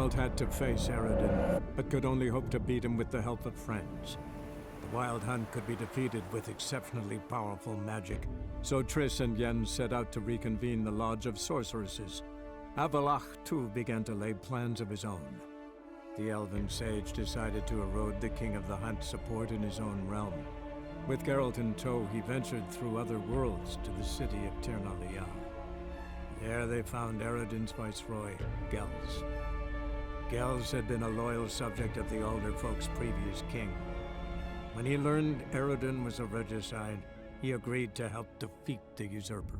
world had to face Eredin, but could only hope to beat him with the help of friends. The Wild Hunt could be defeated with exceptionally powerful magic, so Triss and Yen set out to reconvene the Lodge of Sorceresses. Avallac'h, too, began to lay plans of his own. The elven sage decided to erode the King of the Hunt's support in his own realm. With Geralt in tow, he ventured through other worlds to the city of Tir na Lial. There they found Eredin's viceroy, Gels. Gels had been a loyal subject of the Alder Folk's previous king. When he learned Eredin was a regicide, he agreed to help defeat the usurper.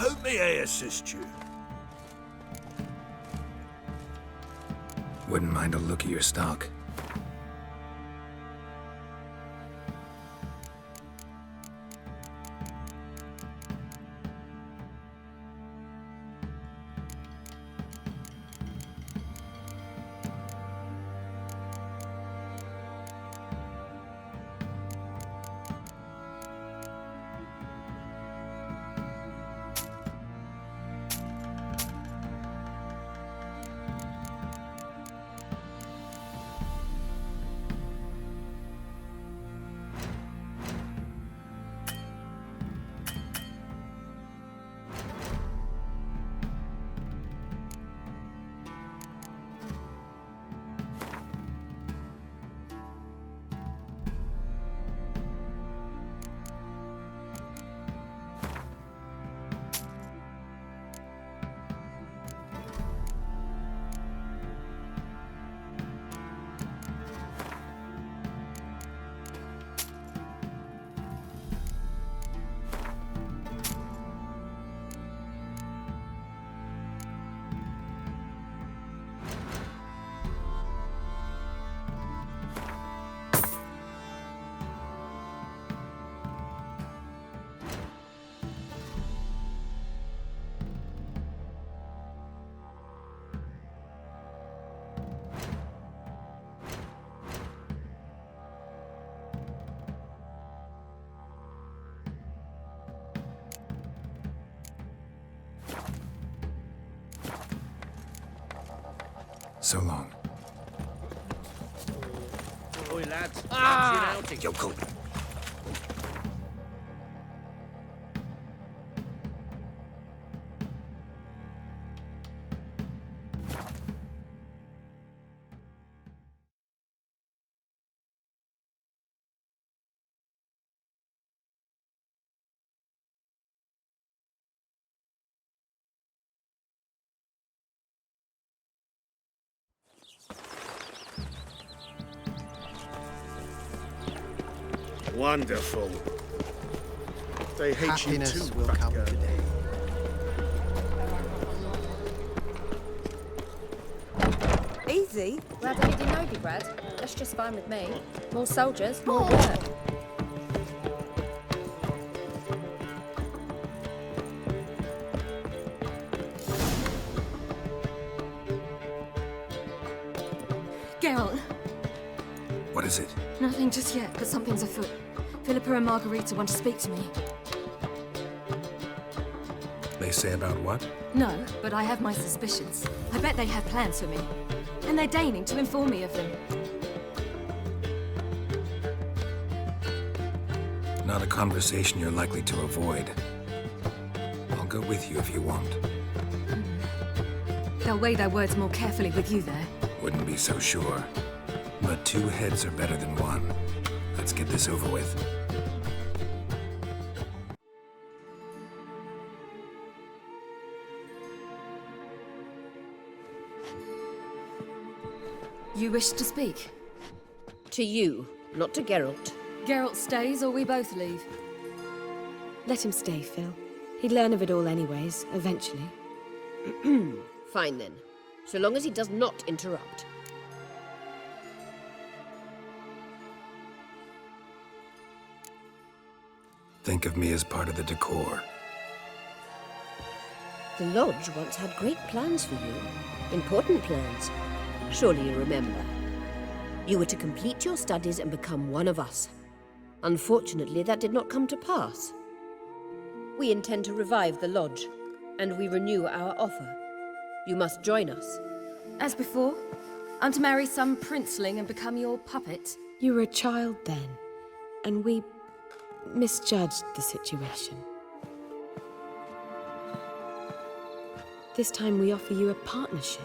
How may I assist you? Wouldn't mind a look at your stock. So long. Oi, lads. Fancy an outing? Yo, cool. Wonderful. They hate Happiness you too, will fat come girl. today. Easy? Glad I didn't know you, Brad. That's just fine with me. More soldiers, more work. Geralt, What is it? nothing just yet, but something's afoot. Philippa and Margarita want to speak to me. They say about what? No, but I have my suspicions. I bet they have plans for me. And they're deigning to inform me of them. Not a conversation you're likely to avoid. I'll go with you if you want. They'll weigh their words more carefully with you there. Wouldn't be so sure. But 2 heads are better than 1. Let's get this over with. You wish to speak? To you, not to Geralt. Geralt stays or we both leave? Let him stay, Phil. He'd learn of it all anyways, eventually. Fine then, so long as he does not interrupt. Think of me as part of the decor. The Lodge once had great plans for you. Important plans. Surely you remember. You were to complete your studies and become one of us. Unfortunately, that did not come to pass. We intend to revive the Lodge, and we renew our offer. You must join us. As before? I'm to marry some princeling and become your puppet? You were a child then, and we misjudged the situation. This time we offer you a partnership.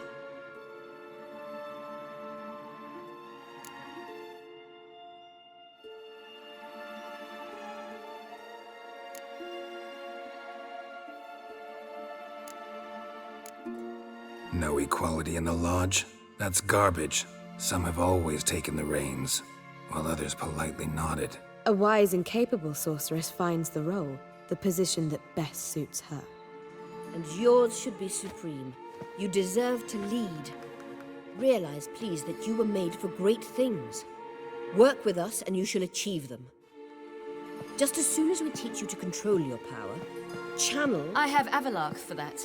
No equality in the Lodge? That's garbage. Some have always taken the reins, while others politely nodded. A wise and capable sorceress finds the role, the position that best suits her. And yours should be supreme. You deserve to lead. Realize, please, that you were made for great things. Work with us and you shall achieve them. Just as soon as we teach you to control your power, channel... I have Avalach for that.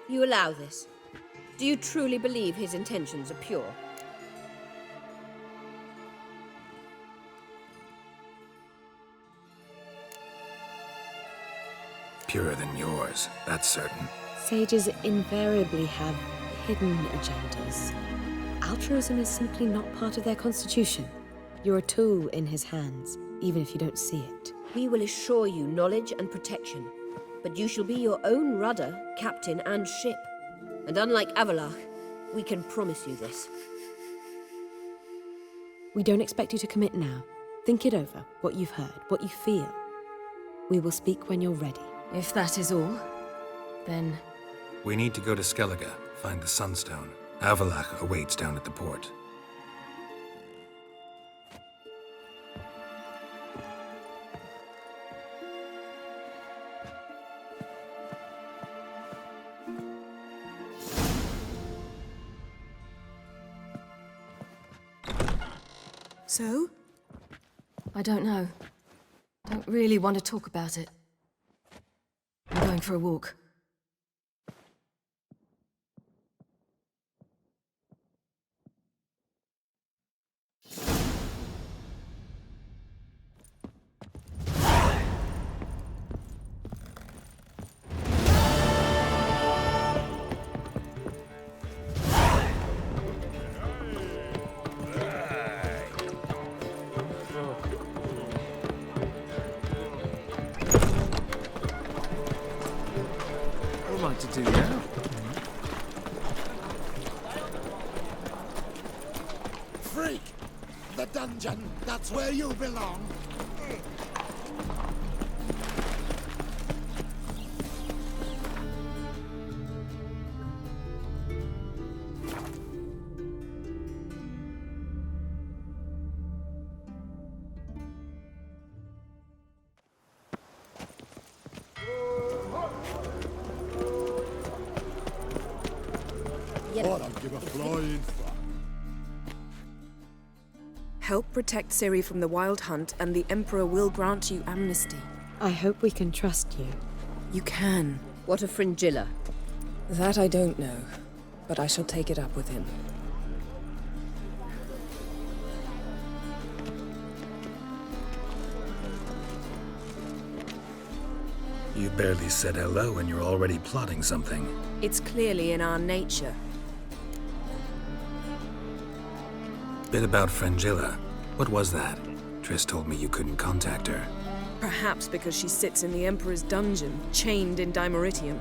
You allow this? Do you truly believe his intentions are pure? Purer than yours, that's certain. Sages invariably have hidden agendas. Altruism is simply not part of their constitution. You're a tool in his hands, even if you don't see it. We will assure you knowledge and protection, but you shall be your own rudder, captain, and ship. And unlike Avalach, we can promise you this. We don't expect you to commit now. Think it over, what you've heard, what you feel. We will speak when you're ready. If that is all, then... We need to go to Skellige, find the Sunstone. Avalach awaits down at the port. So? I don't know. Don't really want to talk about it. I'm going for a walk. What am I to do now? Freak! The dungeon, that's where you belong. Or I'll give a flying fuck. Help protect Ciri from the Wild Hunt, and the Emperor will grant you amnesty. I hope we can trust you. You can. What of Fringilla? That I don't know, but I shall take it up with him. You barely said hello and you're already plotting something. It's clearly in our nature. Bit about Fringilla. What was that? Triss told me you couldn't contact her. Perhaps because she sits in the Emperor's dungeon, chained in Dimeritium.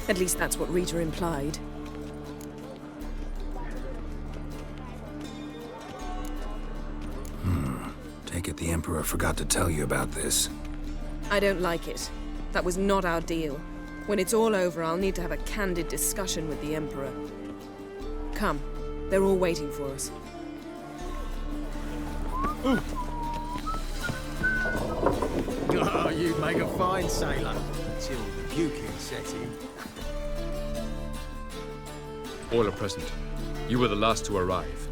At least that's what Rita implied. Take it the Emperor forgot to tell you about this. I don't like it. That was not our deal. When it's all over, I'll need to have a candid discussion with the Emperor. Come, they're all waiting for us. Oh, you'd make a fine sailor. Till the puking set in. All are present. You were the last to arrive.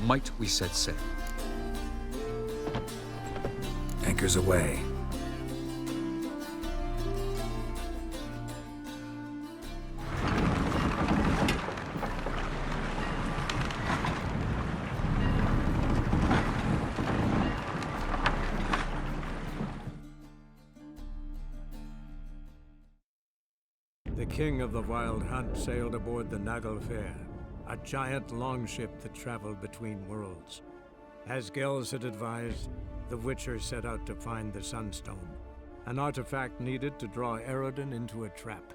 Might we set sail? Anchors away. The king of the Wild Hunt sailed aboard the Naglfar, a giant longship that traveled between worlds. As Gels had advised, the Witcher set out to find the Sunstone, an artifact needed to draw Eredin into a trap.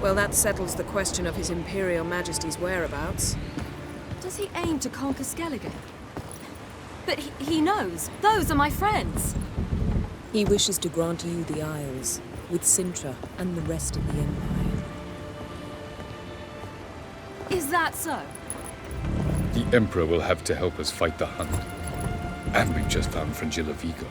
Well, that settles the question of His Imperial Majesty's whereabouts. Does he aim to conquer Skellige? But he knows. Those are my friends. He wishes to grant you the Isles, with Sintra and the rest of the Empire. Is that so? The Emperor will have to help us fight the Hunt. And we've just found Fringilla Vigo.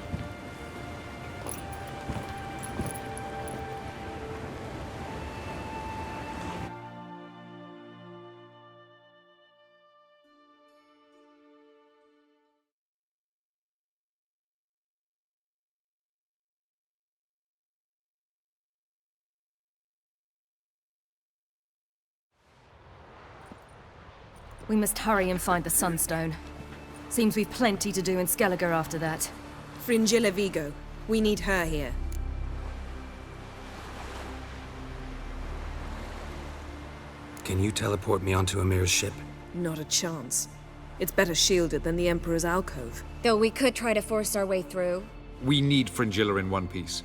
We must hurry and find the Sunstone. Seems we've plenty to do in Skellige after that. Fringilla Vigo. We need her here. Can you teleport me onto Amir's ship? Not a chance. It's better shielded than the Emperor's alcove. Though we could try to force our way through. We need Fringilla in one piece.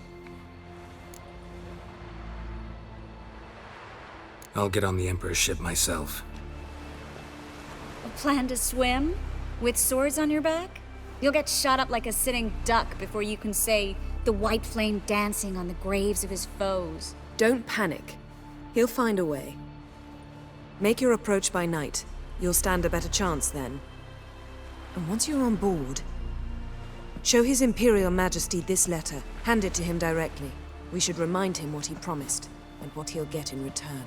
I'll get on the Emperor's ship myself. A plan to swim? With swords on your back? You'll get shot up like a sitting duck before you can say the white flame dancing on the graves of his foes. Don't panic. He'll find a way. Make your approach by night. You'll stand a better chance then. And once you're on board, show His Imperial Majesty this letter. Hand it to him directly. We should remind him what he promised, and what he'll get in return.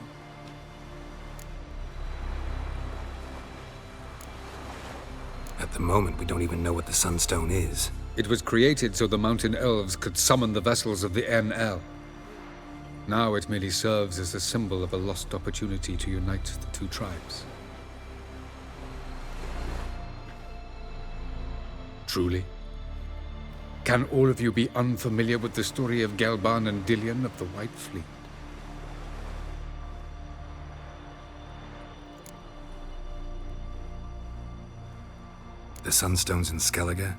At the moment, we don't even know what the Sunstone is. It was created so the Mountain Elves could summon the vessels of the NL. Now it merely serves as a symbol of a lost opportunity to unite the two tribes. Truly? Can all of you be unfamiliar with the story of Gelban and Dillion of the White Fleet? The Sunstones in Skellige?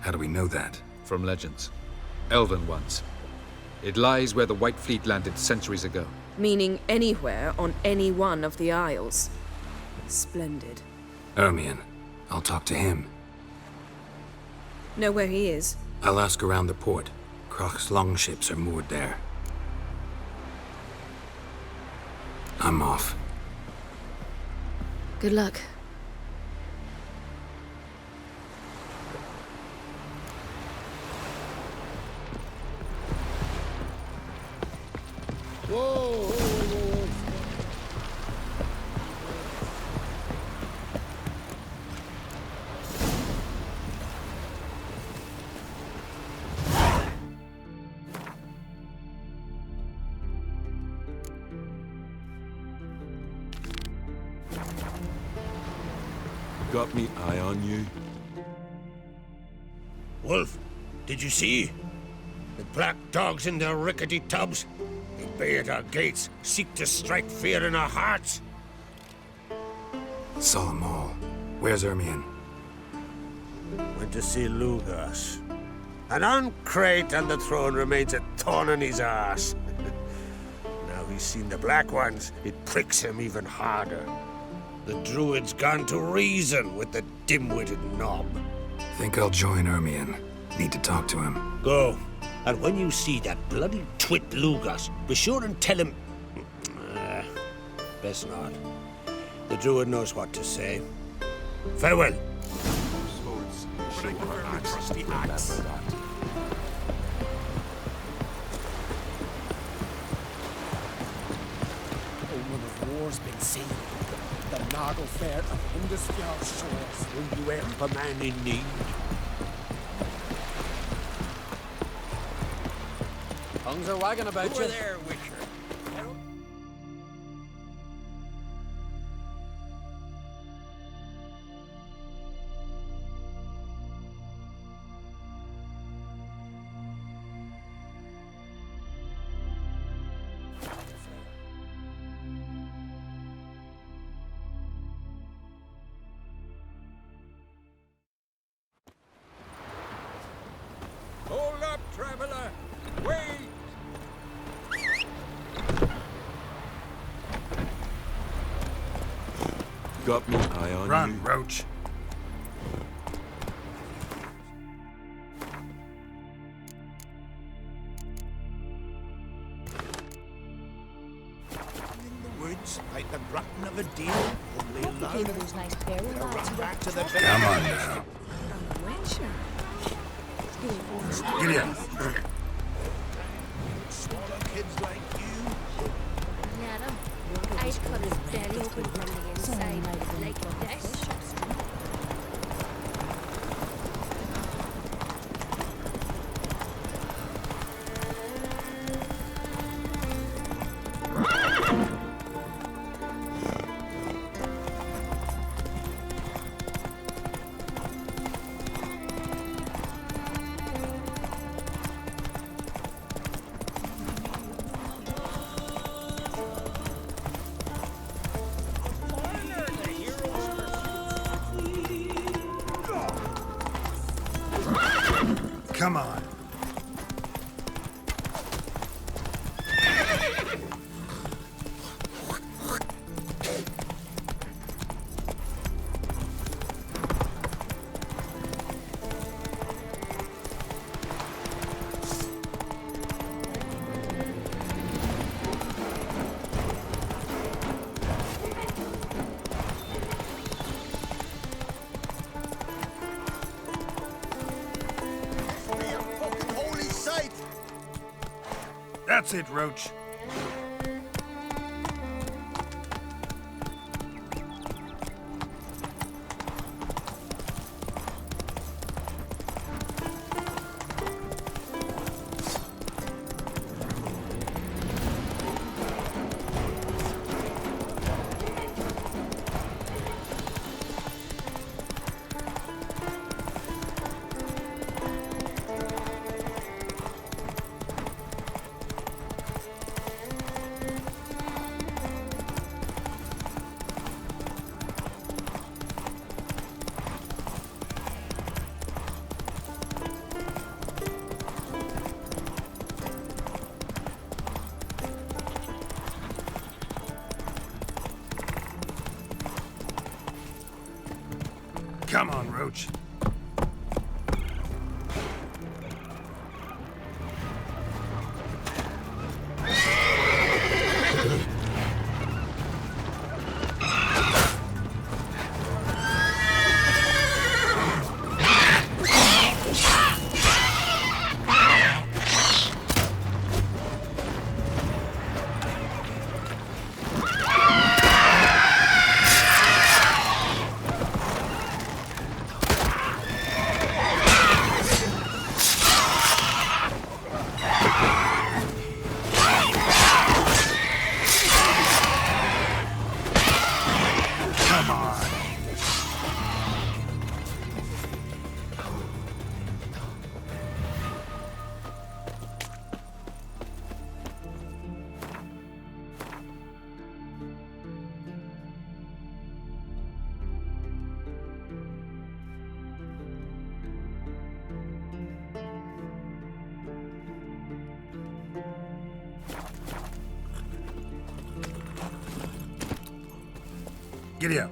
How do we know that? From legends. Elven ones. It lies where the White Fleet landed centuries ago. Meaning anywhere on any one of the Isles. Splendid. Ermion. I'll talk to him. Know where he is? I'll ask around the port. Krach's longships are moored there. I'm off. Good luck. Whoa! Got me eye on you. Wolf, did you see? The black dogs in their rickety tubs. They bay at our gates, seek to strike fear in our hearts. Saw them all. Where's Ermion? Went to see Lugas. An uncrate on the throne remains a thorn in his arse. Now he's seen the Black Ones, it pricks him even harder. The druid's gone to reason with the dim-witted knob. Think I'll join Ermion. Need to talk to him. Go. And when you see that bloody twit Lugas, be sure and tell him... best not. The druid knows what to say. Farewell. Omen of war's been seen. The Noggle Fair of Hindusfjord shores. Will you help a man in need? Tongues are wagging about you. there, Witcher? Hold up, traveler! Wait! Got me eye on you. Run, Roach. In the woods, like the grunting of a deer, only loud. Those nice barrel Run back to the Come on now. Get in. Swallow kids like you. Nada. I'd cut his belly open from the inside like this. Come on. That's it, Roach. Come on, Roach. Giddy up.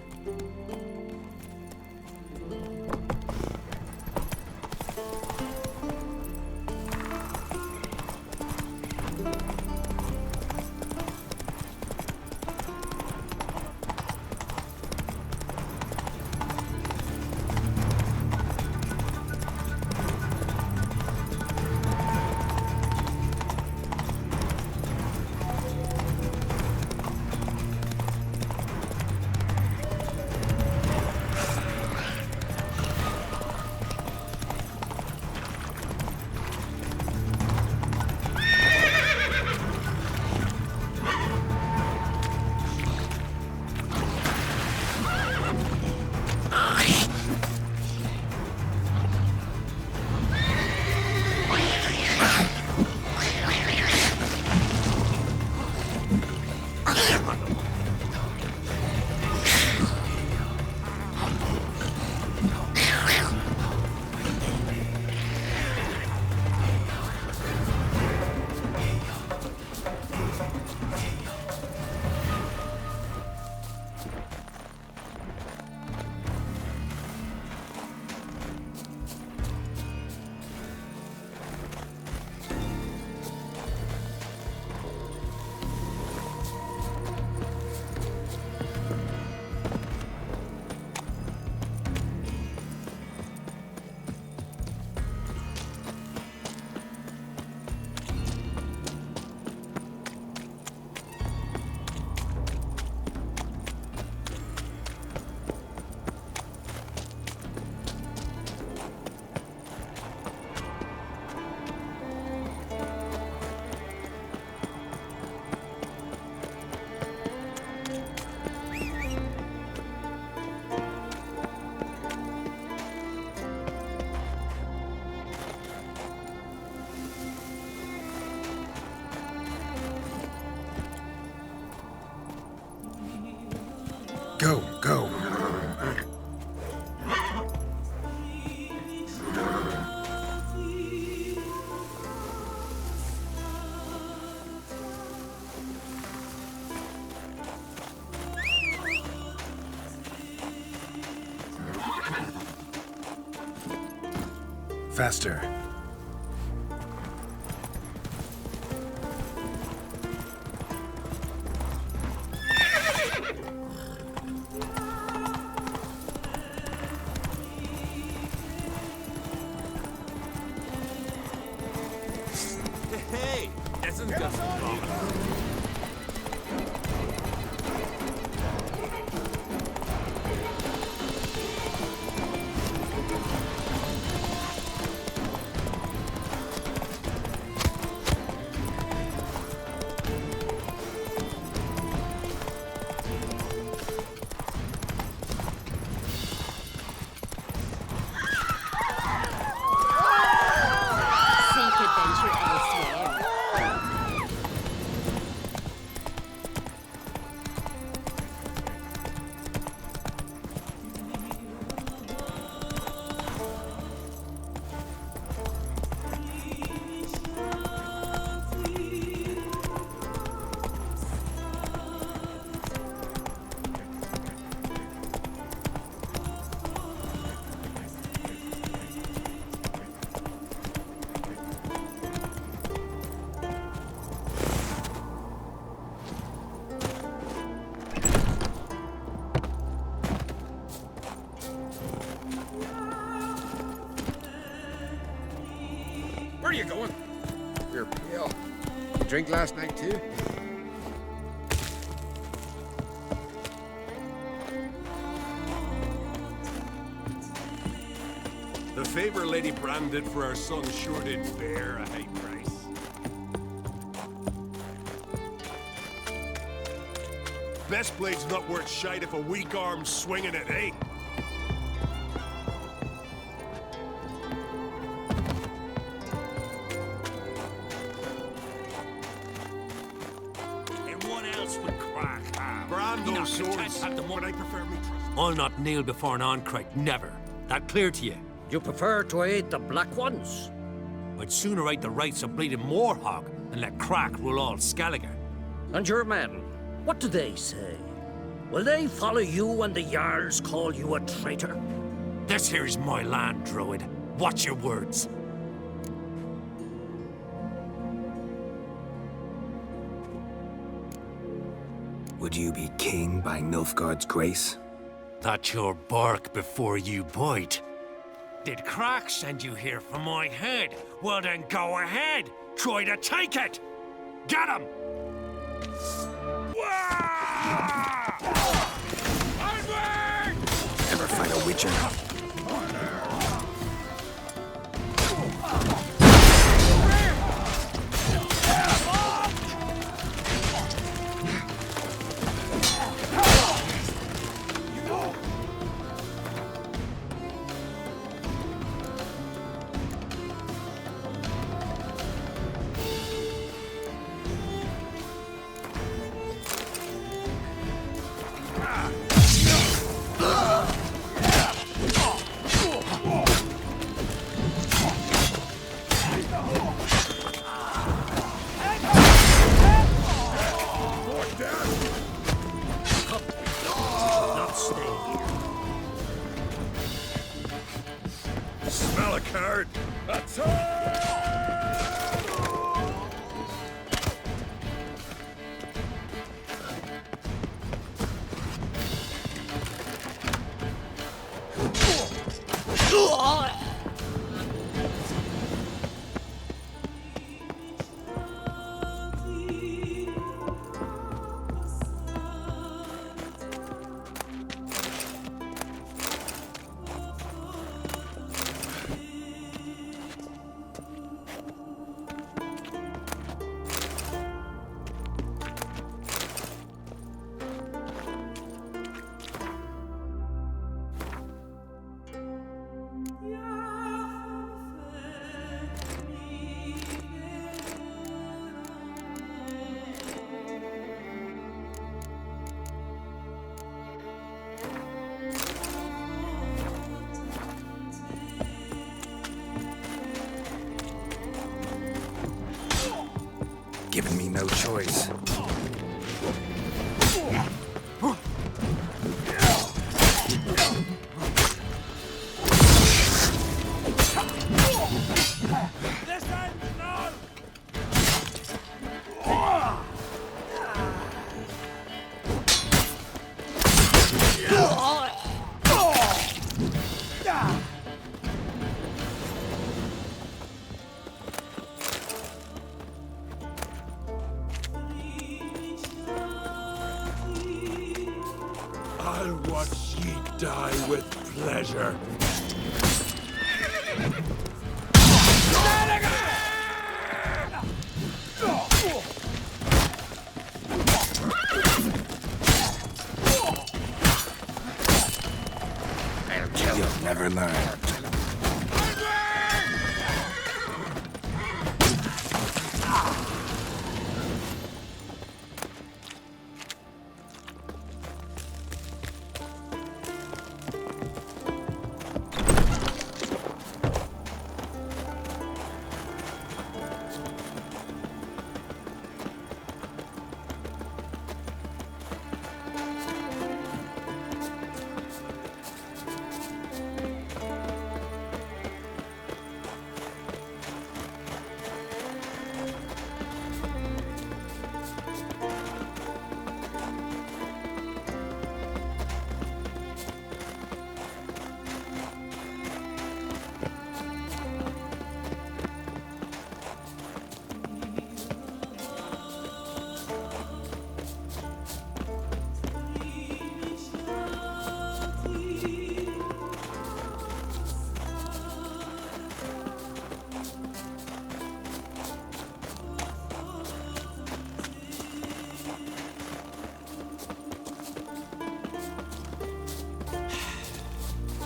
Go, go. Faster. Hey, isn't that wrong? Seek adventure elsewhere. Where are you going? You're pale. You drink last night, too? The favor Lady Bran did for our son sure did bear a high price. Best blade's not worth shite if a weak arm's swinging it, eh? And what else would crack? Bran You those not content swords, to have the but I prefer me trust. I'll not kneel before an Oncrite, never. That clear to you? You prefer to aid the Black Ones? I'd sooner aid the rights of bleeding Moorhog and let Crack rule all Skelliger. And your men, what do they say? Will they follow you when the Jarls call you a traitor? This here is my land, Druid. Watch your words. Would you be king by Nilfgaard's grace? That's your bark before you bite. Did Crack send you here for my head? Well then go ahead. Try to take it. Get him! Ever fight a witcher? Not stay here. Smell a card. Given me no choice. I'll watch ye die with pleasure. You'll never learn.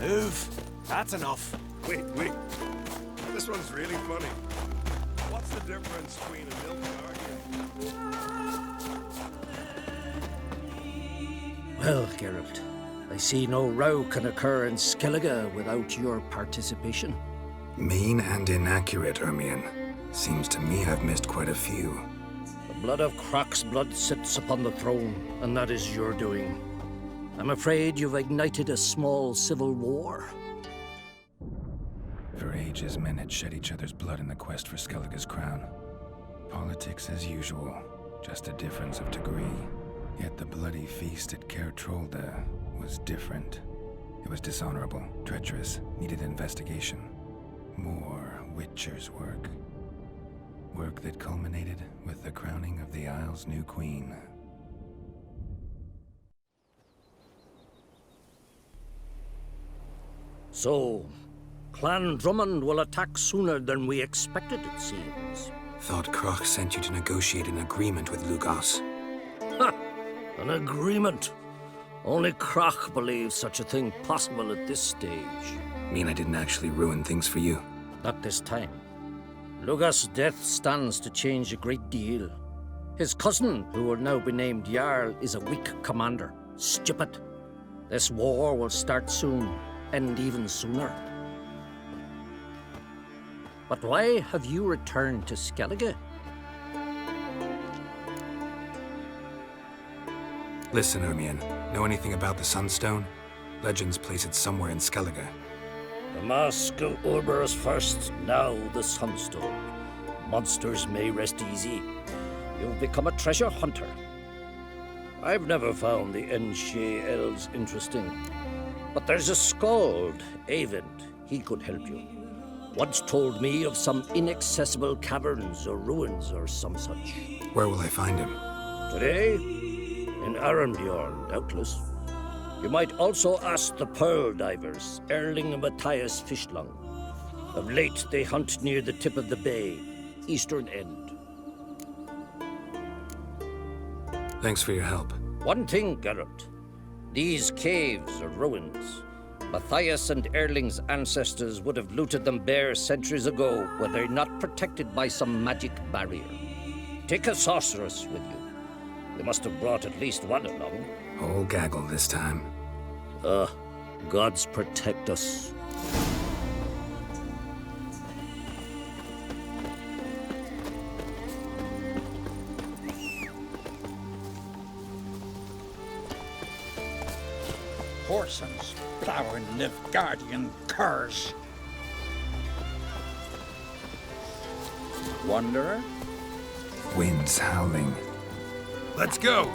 Move. That's enough. Wait. This one's really funny. What's the difference between a milk guardian? Well, Geralt, I see no row can occur in Skellige without your participation. Mean and inaccurate, Ermion. Seems to me I've missed quite a few. The blood of Croc's blood sits upon the throne, and that is your doing. I'm afraid you've ignited a small civil war. For ages, men had shed each other's blood in the quest for Skellige's crown. Politics as usual, just a difference of degree. Yet the bloody feast at Caer Trolda was different. It was dishonorable, treacherous, needed investigation. More Witcher's work. Work that culminated with the crowning of the Isle's new queen. So, Clan Drummond will attack sooner than we expected, it seems. Thought Croc sent you to negotiate an agreement with Lugos. Ha! An agreement? Only Croc believes such a thing possible at this stage. Mean I didn't actually ruin things for you? Not this time. Lugos' death stands to change a great deal. His cousin, who will now be named Jarl, is a weak commander. Stupid. This war will start soon, end even sooner. But why have you returned to Skellige? Listen, Ermion. Know anything about the Sunstone? Legends place it somewhere in Skellige. The mask of Urberus first, now the Sunstone. Monsters may rest easy. You've become a treasure hunter. I've never found the Enshe elves interesting. But there's a skald, Eyvind. He could help you. Once told me of some inaccessible caverns or ruins or some such. Where will I find him? Today? In Arambjorn, doubtless. You might also ask the Pearl Divers, Erling and Matthias Fishlung. Of late, they hunt near the tip of the bay, eastern end. Thanks for your help. One thing, Geralt. These caves are ruins. Matthias and Erling's ancestors would have looted them bare centuries ago were they not protected by some magic barrier. Take a sorceress with you. They must have brought at least one along. Whole gaggle this time. Gods protect us. Horsens, plowing Nilfgaardian curs. Wanderer? Winds howling. Let's go!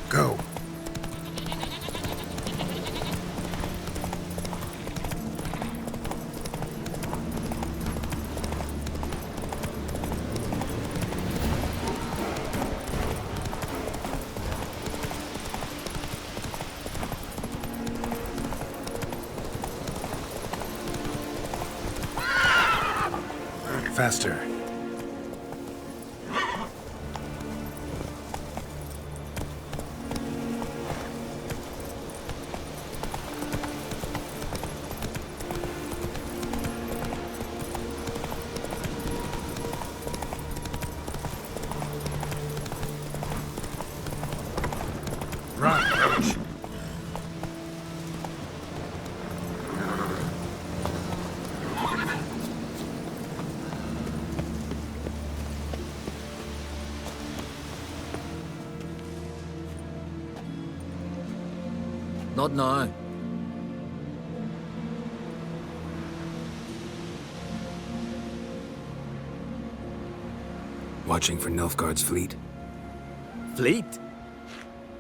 Go. Faster. Run, coach. Not now. Watching for Nilfgaard's fleet? Fleet?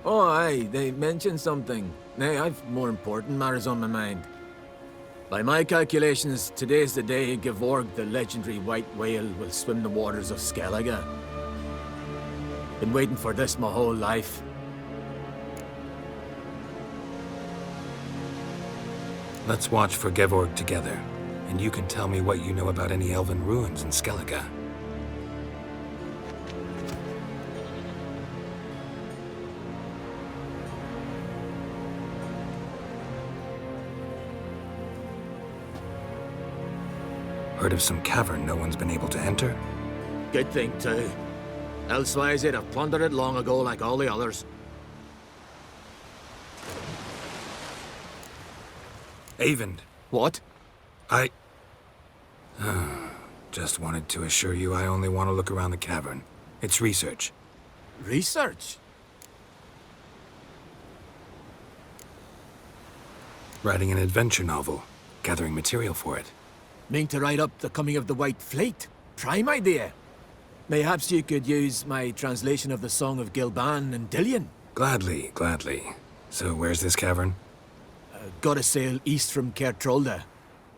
Oh, aye, they mentioned something. Nay, I've more important matters on my mind. By my calculations, today's the day Gevorg, the legendary white whale, will swim the waters of Skellige. Been waiting for this my whole life. Let's watch for Gevorg together, and you can tell me what you know about any elven ruins in Skellige. Heard of some cavern no one's been able to enter? Good thing, too. Elsewise, they'd have plundered it long ago like all the others. Eyvind. What? I... just wanted to assure you I only want to look around the cavern. It's research. Research? Writing an adventure novel. Gathering material for it. Mean to write up the coming of the White Fleet? Prime idea. Mayhaps you could use my translation of the Song of Gilban and Dillion. Gladly, gladly. So where's this cavern? Gotta sail east from Kertrolda.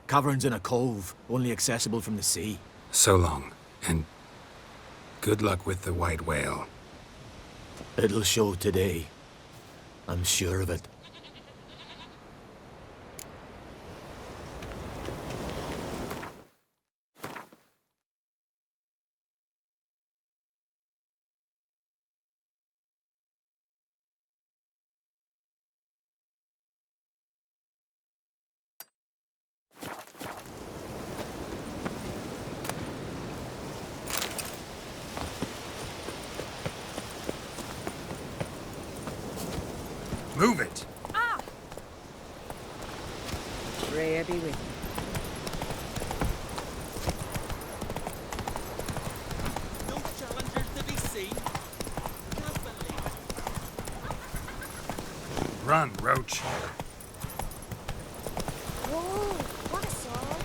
Cavern's in a cove, only accessible from the sea. So long, and good luck with the white whale. It'll show today. I'm sure of it. Move it! Ah! Freya be with you. No challengers to be seen. Can't believe it. Run, Roach. Whoa, what a sword.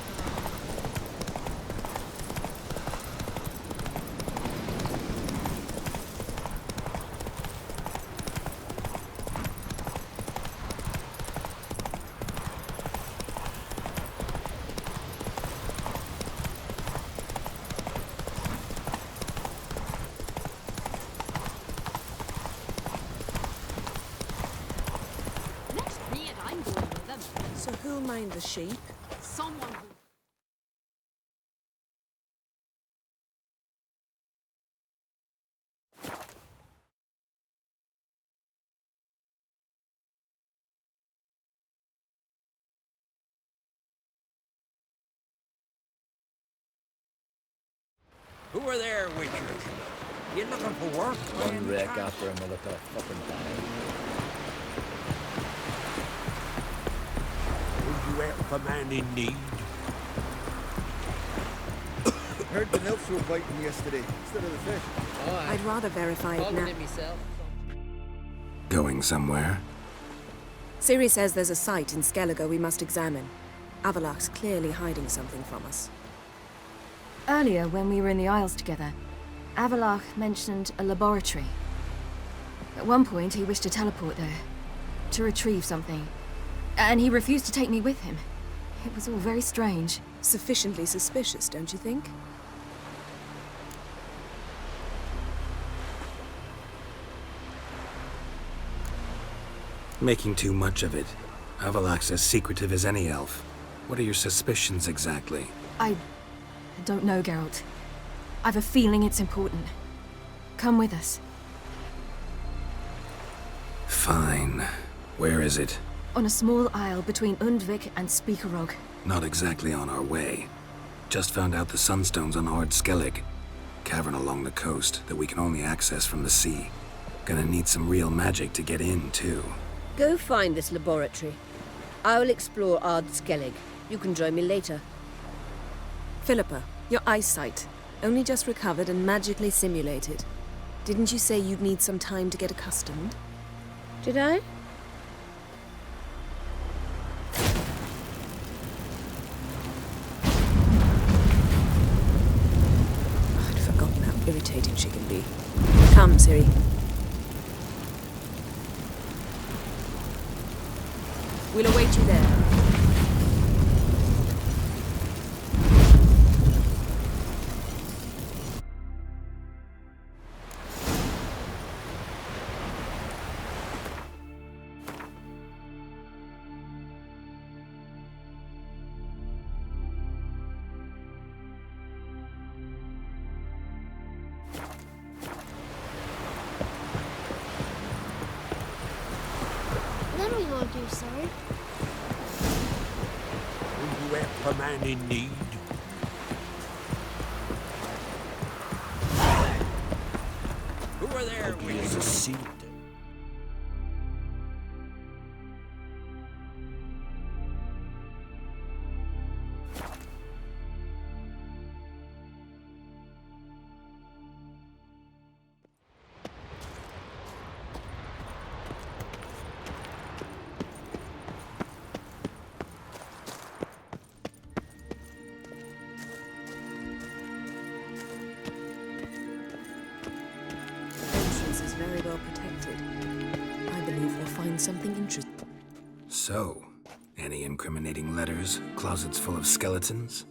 So who'll mind the sheep? Someone who... Who are there, witchers? You looking for work? One wreck after another to fucking die. Would you help a man in need? Heard the nymphs were biting yesterday instead of the fish. I'd rather verify it now. Going somewhere? Ciri says there's a site in Skellige we must examine. Avalach's clearly hiding something from us. Earlier, when we were in the Isles together, Avalach mentioned a laboratory. At one point, he wished to teleport there, to retrieve something. And he refused to take me with him. It was all very strange. Sufficiently suspicious, don't you think? Making too much of it. Avalach's as secretive as any elf. What are your suspicions exactly? I don't know, Geralt. I've a feeling it's important. Come with us. Fine. Where is it? On a small isle between Undvik and Speakerog. Not exactly on our way. Just found out the sunstones on Ard Skellig. Cavern along the coast that we can only access from the sea. Gonna need some real magic to get in, too. Go find this laboratory. I will explore Ard Skellig. You can join me later. Philippa, your eyesight. Only just recovered and magically simulated. Didn't you say you'd need some time to get accustomed? Did I? irritating she can be. Come, Ciri. We'll await you there. Then we won't do so. Will you help a man in need? Who are there? Here's a seat. Entrance is very well protected. I believe we'll find something interesting. So, any incriminating letters? Closets full of skeletons?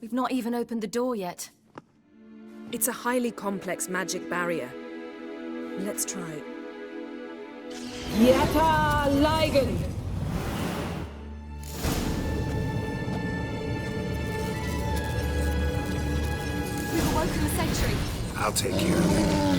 We've not even opened the door yet. It's a highly complex magic barrier. Let's try. Yata Ligen! We've awoken the sentry. I'll take care of it.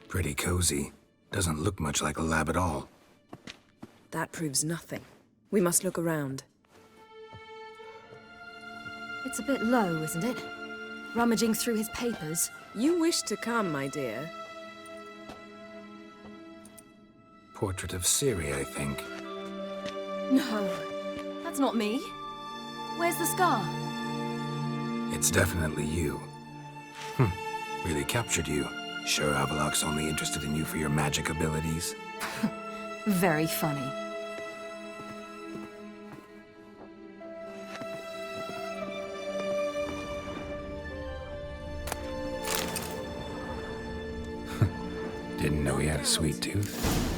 Pretty cozy. Doesn't look much like a lab at all. That proves nothing. We must look around. It's a bit low, isn't it? Rummaging through his papers. You wish to come, my dear. Portrait of Ciri, I think. No, that's not me. Where's the scar? It's definitely you. Really captured you. Sure Avalok's only interested in you for your magic abilities? Very funny. Didn't know he had a sweet tooth.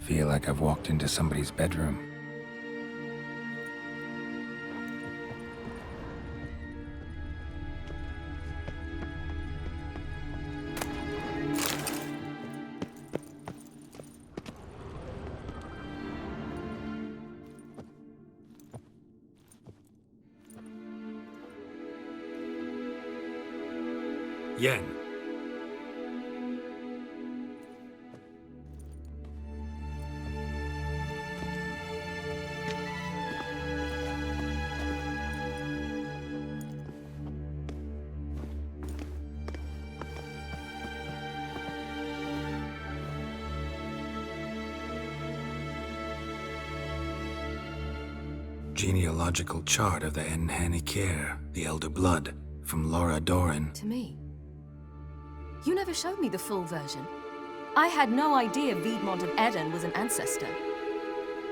Feel like I've walked into somebody's bedroom. Yen. genealogical chart of the Enhanikir, the Elder Blood, from Laura Doran. To me. You never showed me the full version. I had no idea Viedmont of Eden was an ancestor.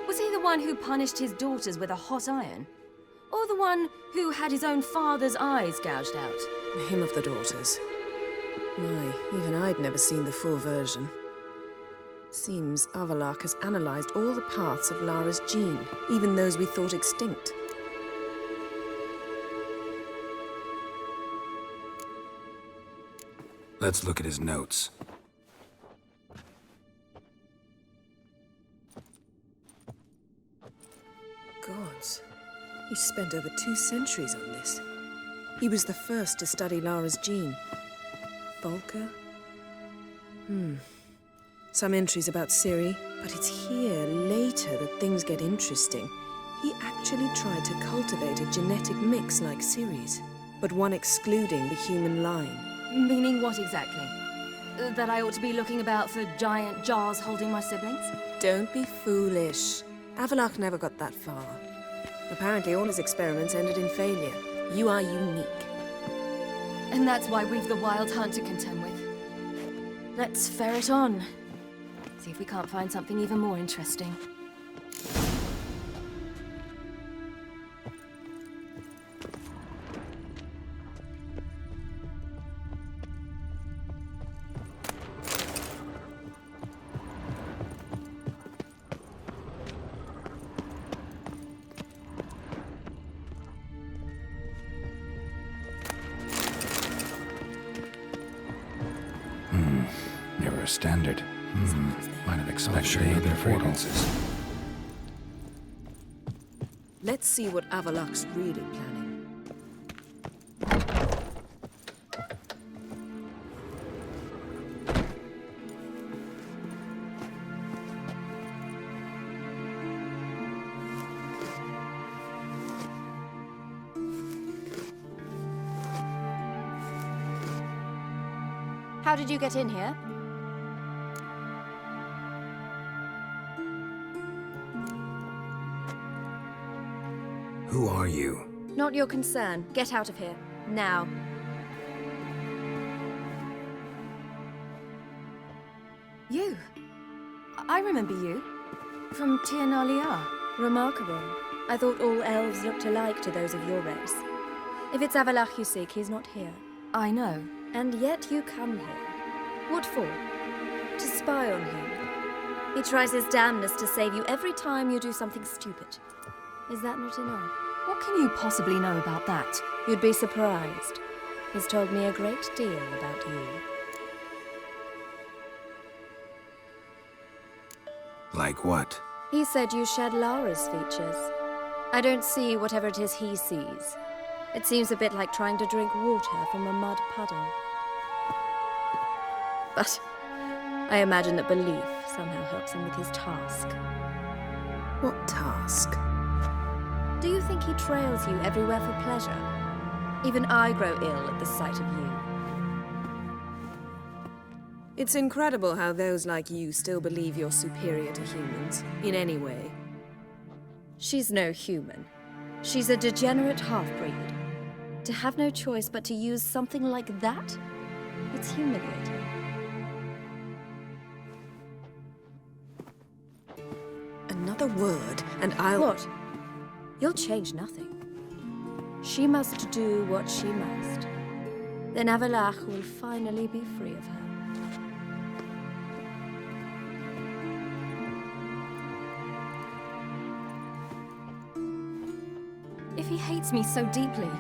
Was he the one who punished his daughters with a hot iron? Or the one who had his own father's eyes gouged out? Him of the daughters. My, even I'd never seen the full version. Seems Avallac'h has analyzed all the paths of Lara's gene, even those we thought extinct. Let's look at his notes. Gods. He spent over 2 centuries on this. He was the first to study Lara's gene. Volker? Some entries about Ciri, but it's here, later, that things get interesting. He actually tried to cultivate a genetic mix like Ciri's, but one excluding the human line. Meaning what exactly? That I ought to be looking about for giant jars holding my siblings? Don't be foolish. Avallac'h never got that far. Apparently all his experiments ended in failure. You are unique. And that's why we've the Wild Hunt to contend with. Let's ferret on. See if we can't find something even more interesting. Mirror standard. Might have expected other fragrances. Let's see what Avallac'h's really planning. How did you get in here? Who are you? Not your concern. Get out of here. Now. You? I remember you. From Tir Nalia. Remarkable. I thought all elves looked alike to those of your race. If it's Avallac'h you seek, he's not here. I know. And yet you come here. What for? To spy on him. He tries his damnedest to save you every time you do something stupid. Is that not enough? What can you possibly know about that? You'd be surprised. He's told me a great deal about you. Like what? He said you shared Lara's features. I don't see whatever it is he sees. It seems a bit like trying to drink water from a mud puddle. But I imagine that belief somehow helps him with his task. What task? Do you think he trails you everywhere for pleasure? Even I grow ill at the sight of you. It's incredible how those like you still believe you're superior to humans, in any way. She's no human. She's a degenerate half-breed. To have no choice but to use something like that? It's humiliating. Another word, and I'll... What? You'll change nothing. She must do what she must. Then Avallac'h will finally be free of her. If he hates me so deeply,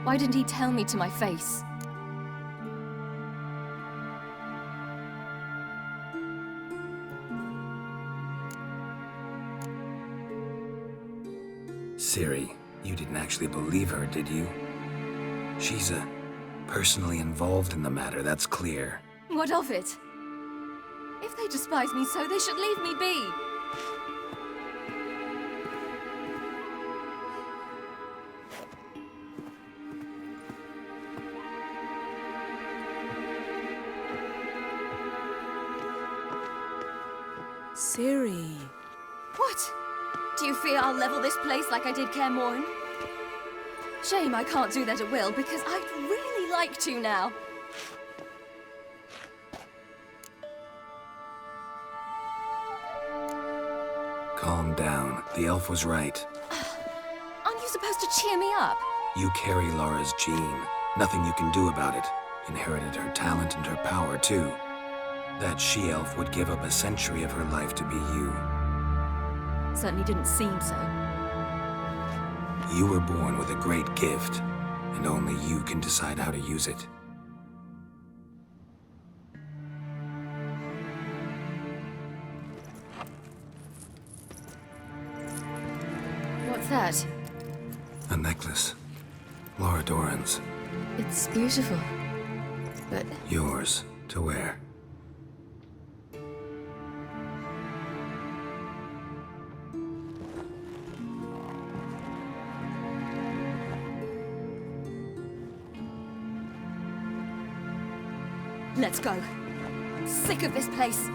why didn't he tell me to my face? Ciri, you didn't actually believe her, did you? She's personally involved in the matter, that's clear. What of it? If they despise me so, they should leave me be. Ciri. What? Do you fear I'll level this place like I did Kaer Morhen? Shame I can't do that at will, because I'd really like to now. Calm down. The elf was right. Aren't you supposed to cheer me up? You carry Laura's gene. Nothing you can do about it. Inherited her talent and her power, too. That she-elf would give up a century of her life to be you. Certainly didn't seem so. You were born with a great gift, and only you can decide how to use it. What's that? A necklace. Laura Doran's. It's beautiful, but... Yours to wear. Let's go. Sick of this place.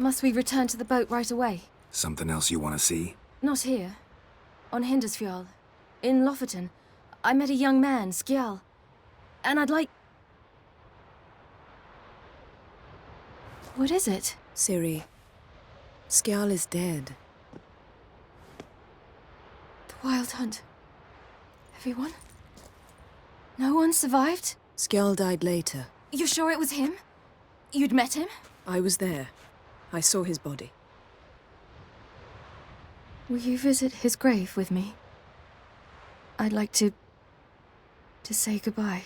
Must we return to the boat right away? Something else you want to see? Not here. On Hindersfjall. In Lofoten. I met a young man, Skjal. And I'd like... What is it? Ciri, Skjal is dead. The Wild Hunt. Everyone? No one survived? Skjal died later. You're sure it was him? You'd met him? I was there. I saw his body. Will you visit his grave with me? I'd like to say goodbye.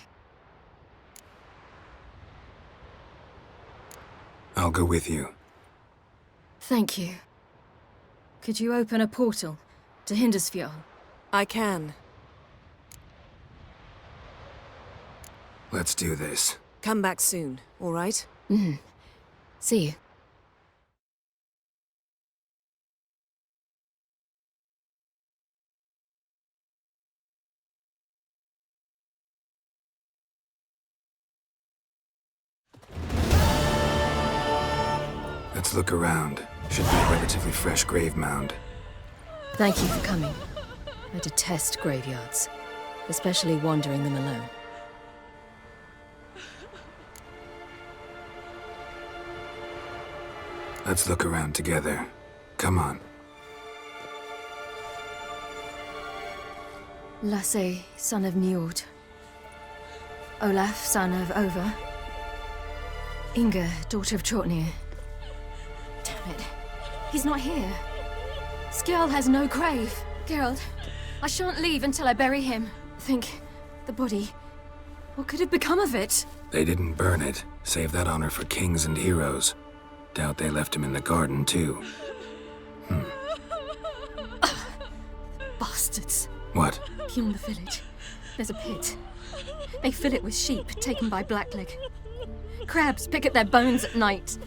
I'll go with you. Thank you. Could you open a portal to Hindersfjall? I can. Let's do this. Come back soon, all right? See you. Let's look around. Should be a relatively fresh grave mound. Thank you for coming. I detest graveyards, especially wandering them alone. Let's look around together. Come on. Lasse, son of Njord. Olaf, son of Over. Inga, daughter of Trotnir. Damn it. He's not here. Skjal has no grave. Geralt, I shan't leave until I bury him. Think, the body. What could have become of it? They didn't burn it. Save that honor for kings and heroes. Doubt they left him in the garden, too. Bastards. What? Beyond the village, there's a pit. They fill it with sheep taken by Blackleg. Crabs pick at their bones at night.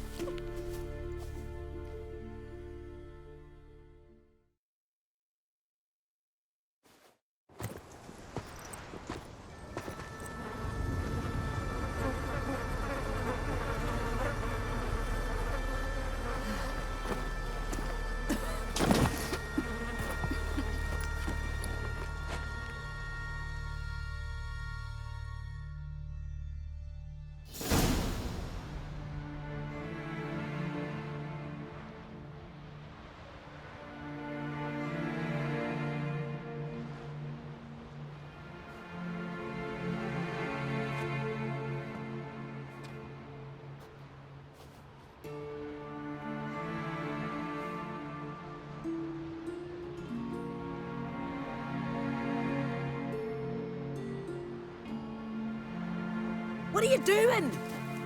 What are you doing?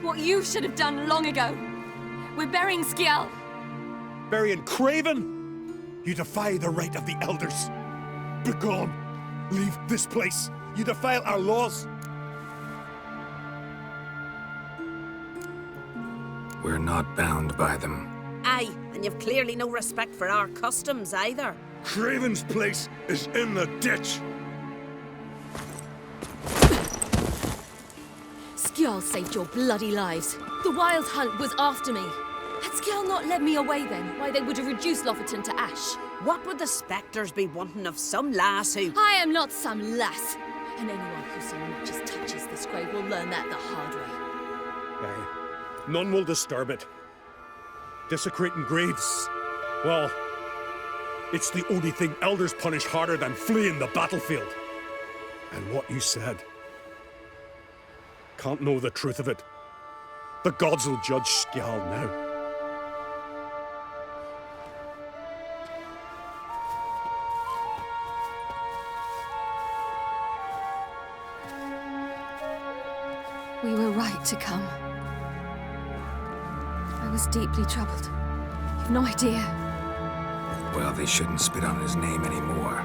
What you should have done long ago. We're burying Skjall. Burying Craven? You defy the right of the elders. Begone! Leave this place! You defile our laws! We're not bound by them. Aye, and you've clearly no respect for our customs either. Craven's place is in the ditch! Skjall saved your bloody lives. The Wild Hunt was after me. Had Skjall not led me away then, why they would have reduced Lofoten to ash. What would the spectres be wanting of some lass who... I am not some lass. And anyone who so much as touches this grave will learn that the hard way. Aye. None will disturb it. Desecrating graves. Well, it's the only thing elders punish harder than fleeing the battlefield. And what you said. Can't know the truth of it. The gods will judge Skjall now. We were right to come. I was deeply troubled. You've no idea. Well, they shouldn't spit on his name anymore.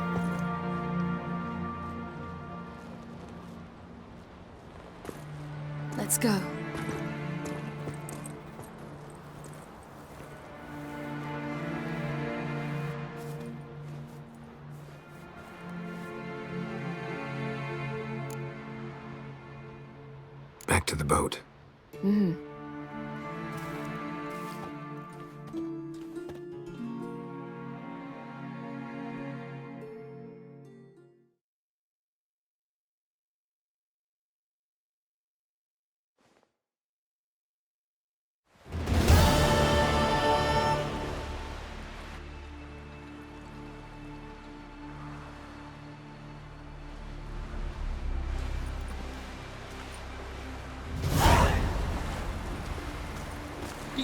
Let's go. Back to the boat.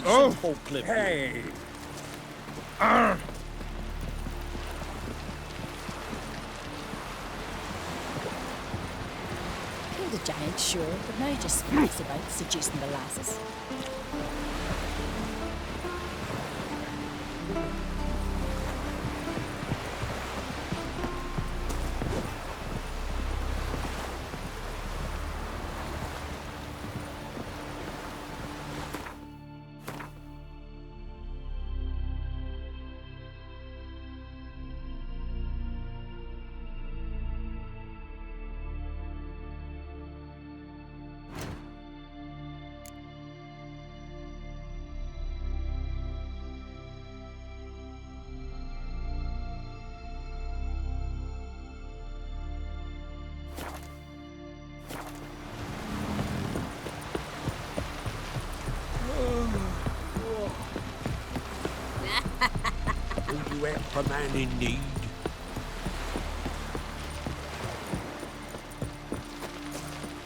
Oh, hey! Killed a giant, sure, but now just thinks about seducing the lasses. Will you help a man in need?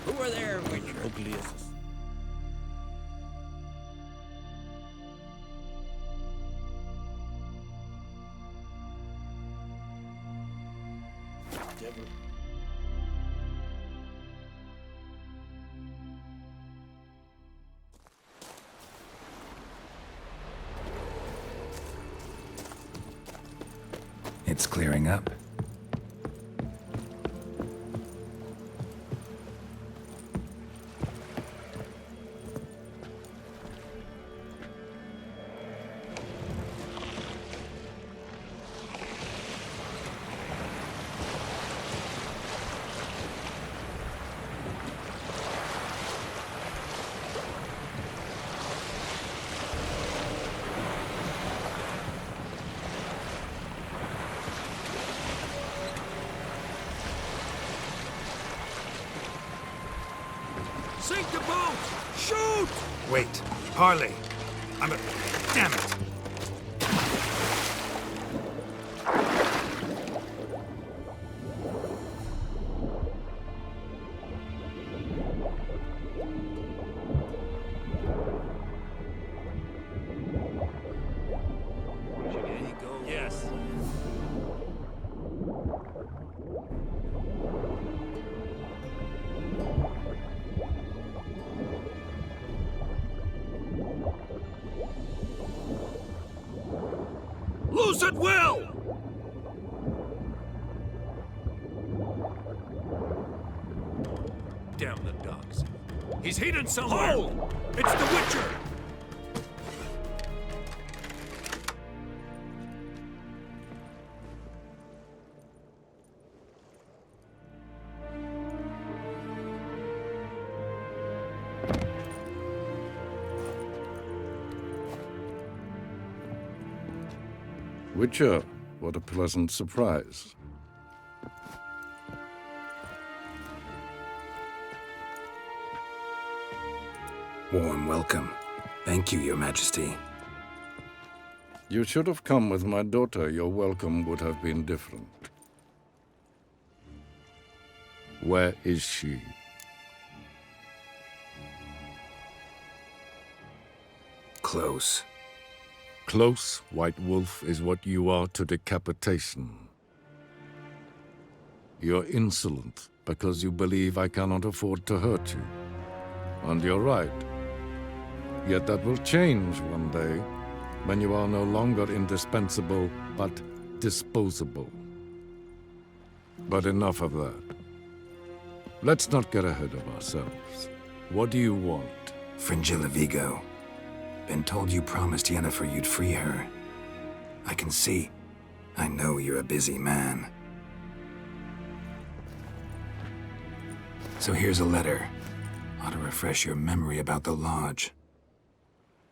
Who are there, Witcher? Ugliest. Devil. It's clearing up. Sink the boat! Shoot! Wait, Harley. Damn it. Yes. will! Damn the dogs. He's hidden somewhere! Hold! It's the Witcher! Witcher, what a pleasant surprise. Warm welcome. Thank you, Your Majesty. You should have come with my daughter. Your welcome would have been different. Where is she? Close. Close, White Wolf, is what you are to decapitation. You're insolent because you believe I cannot afford to hurt you. And you're right. Yet that will change one day, when you are no longer indispensable, but disposable. But enough of that. Let's not get ahead of ourselves. What do you want? Fringilla Vigo. Been told you promised Yennefer you'd free her. I can see. I know you're a busy man. So here's a letter. Ought to refresh your memory about the Lodge.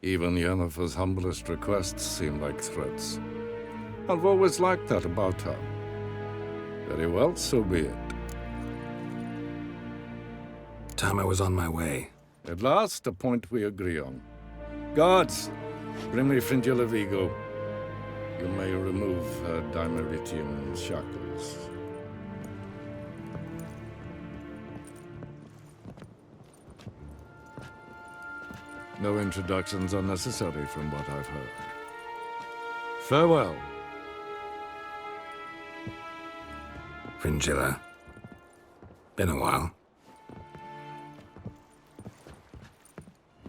Even Yennefer's humblest requests seem like threats. I've always liked that about her. Very well, so be it. Time I was on my way. At last, a point we agree on. Guards, bring me Fringilla Vigo. You may remove her Dimeritian shackles. No introductions are necessary from what I've heard. Farewell. Fringilla. Been a while.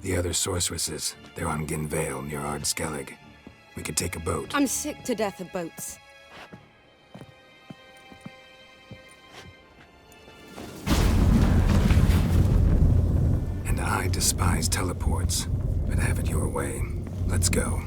The other sorceresses, they're on Ginvale near Ardskellig. We could take a boat. I'm sick to death of boats. And I despise teleports, but have it your way. Let's go.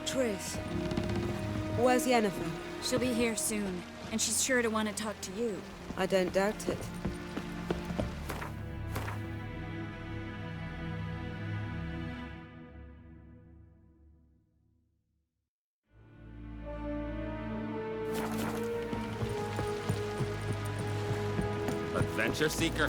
Triss, where's Yennefer? She'll be here soon, and she's sure to want to talk to you. I don't doubt it. Adventure seeker.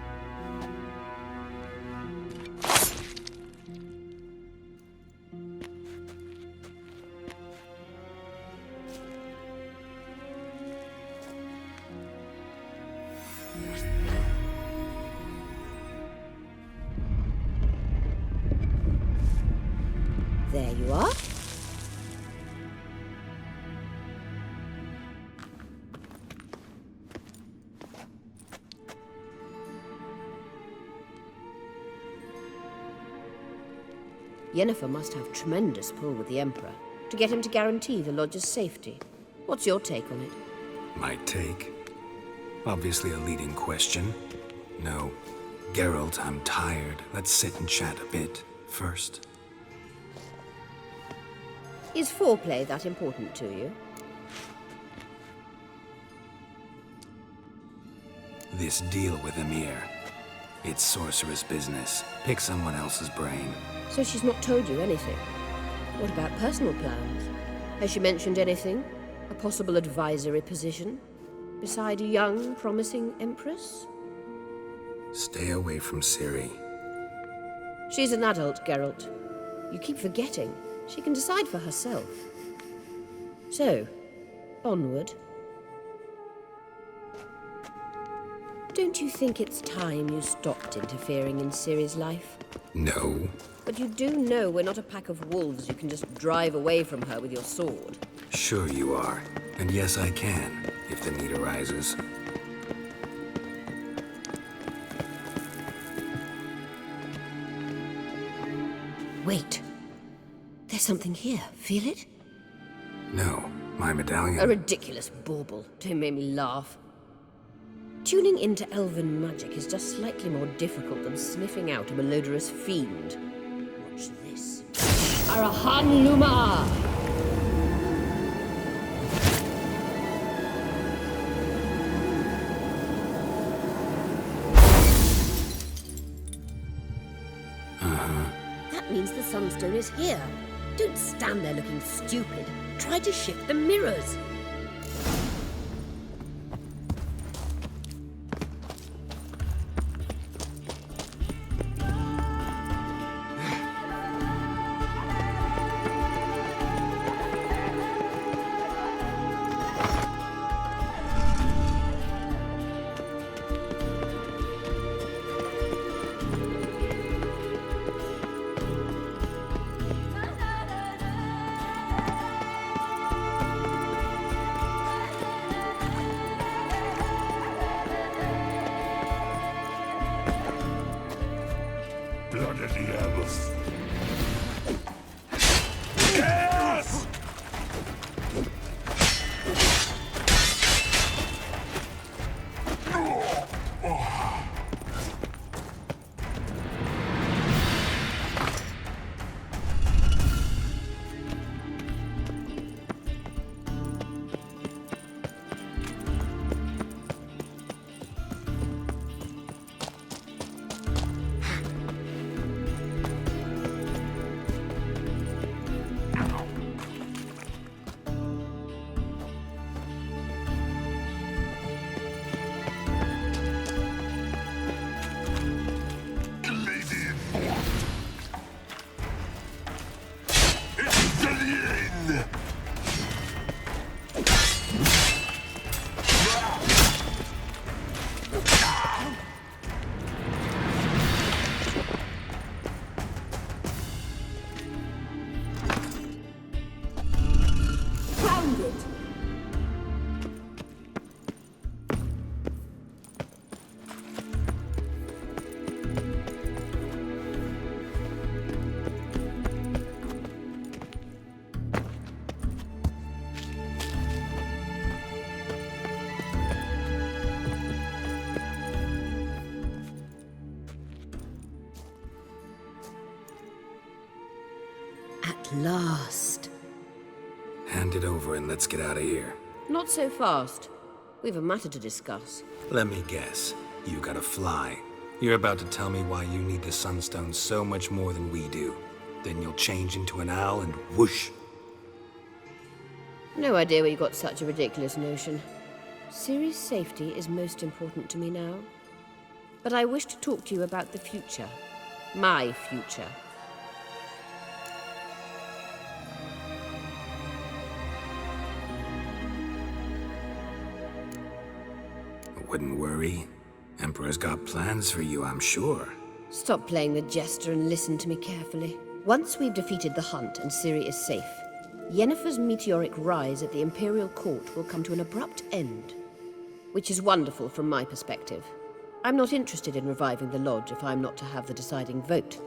There you are. Yennefer must have tremendous pull with the Emperor to get him to guarantee the Lodge's safety. What's your take on it? My take? Obviously a leading question. No. Geralt, I'm tired. Let's sit and chat a bit first. Is foreplay that important to you? This deal with Emir. It's sorceress business. Pick someone else's brain. So she's not told you anything? What about personal plans? Has she mentioned anything? A possible advisory position? Beside a young, promising Empress? Stay away from Ciri. She's an adult, Geralt. You keep forgetting. She can decide for herself. So, onward. Don't you think it's time you stopped interfering in Ciri's life? No. But you do know we're not a pack of wolves you can just drive away from her with your sword. Sure you are. And yes, I can, if the need arises. Wait. There's something here. Feel it? No, my medallion. A ridiculous bauble. Don't make me laugh. Tuning into elven magic is just slightly more difficult than sniffing out a malodorous fiend. Watch this. Arahan Luma! That means the Sunstone is here. Don't stand there looking stupid. Try to shift the mirrors. Blood of the elves. Yes! At last. Hand it over and let's get out of here. Not so fast. We've a matter to discuss. Let me guess. You gotta fly. You're about to tell me why you need the Sunstone so much more than we do. Then you'll change into an owl and whoosh. No idea where you got such a ridiculous notion. Ciri's safety is most important to me now. But I wish to talk to you about the future. My future. Wouldn't worry. Emperor's got plans for you, I'm sure. Stop playing the jester and listen to me carefully. Once we've defeated the Hunt and Ciri is safe, Yennefer's meteoric rise at the Imperial Court will come to an abrupt end. Which is wonderful from my perspective. I'm not interested in reviving the Lodge if I'm not to have the deciding vote.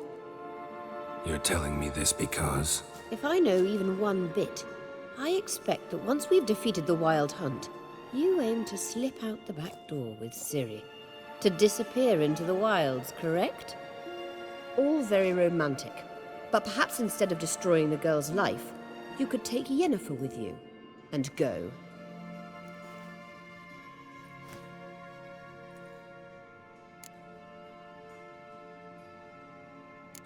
You're telling me this because... If I know even one bit, I expect that once we've defeated the Wild Hunt, you aim to slip out the back door with Ciri. To disappear into the wilds, correct? All very romantic. But perhaps instead of destroying the girl's life, you could take Yennefer with you and go.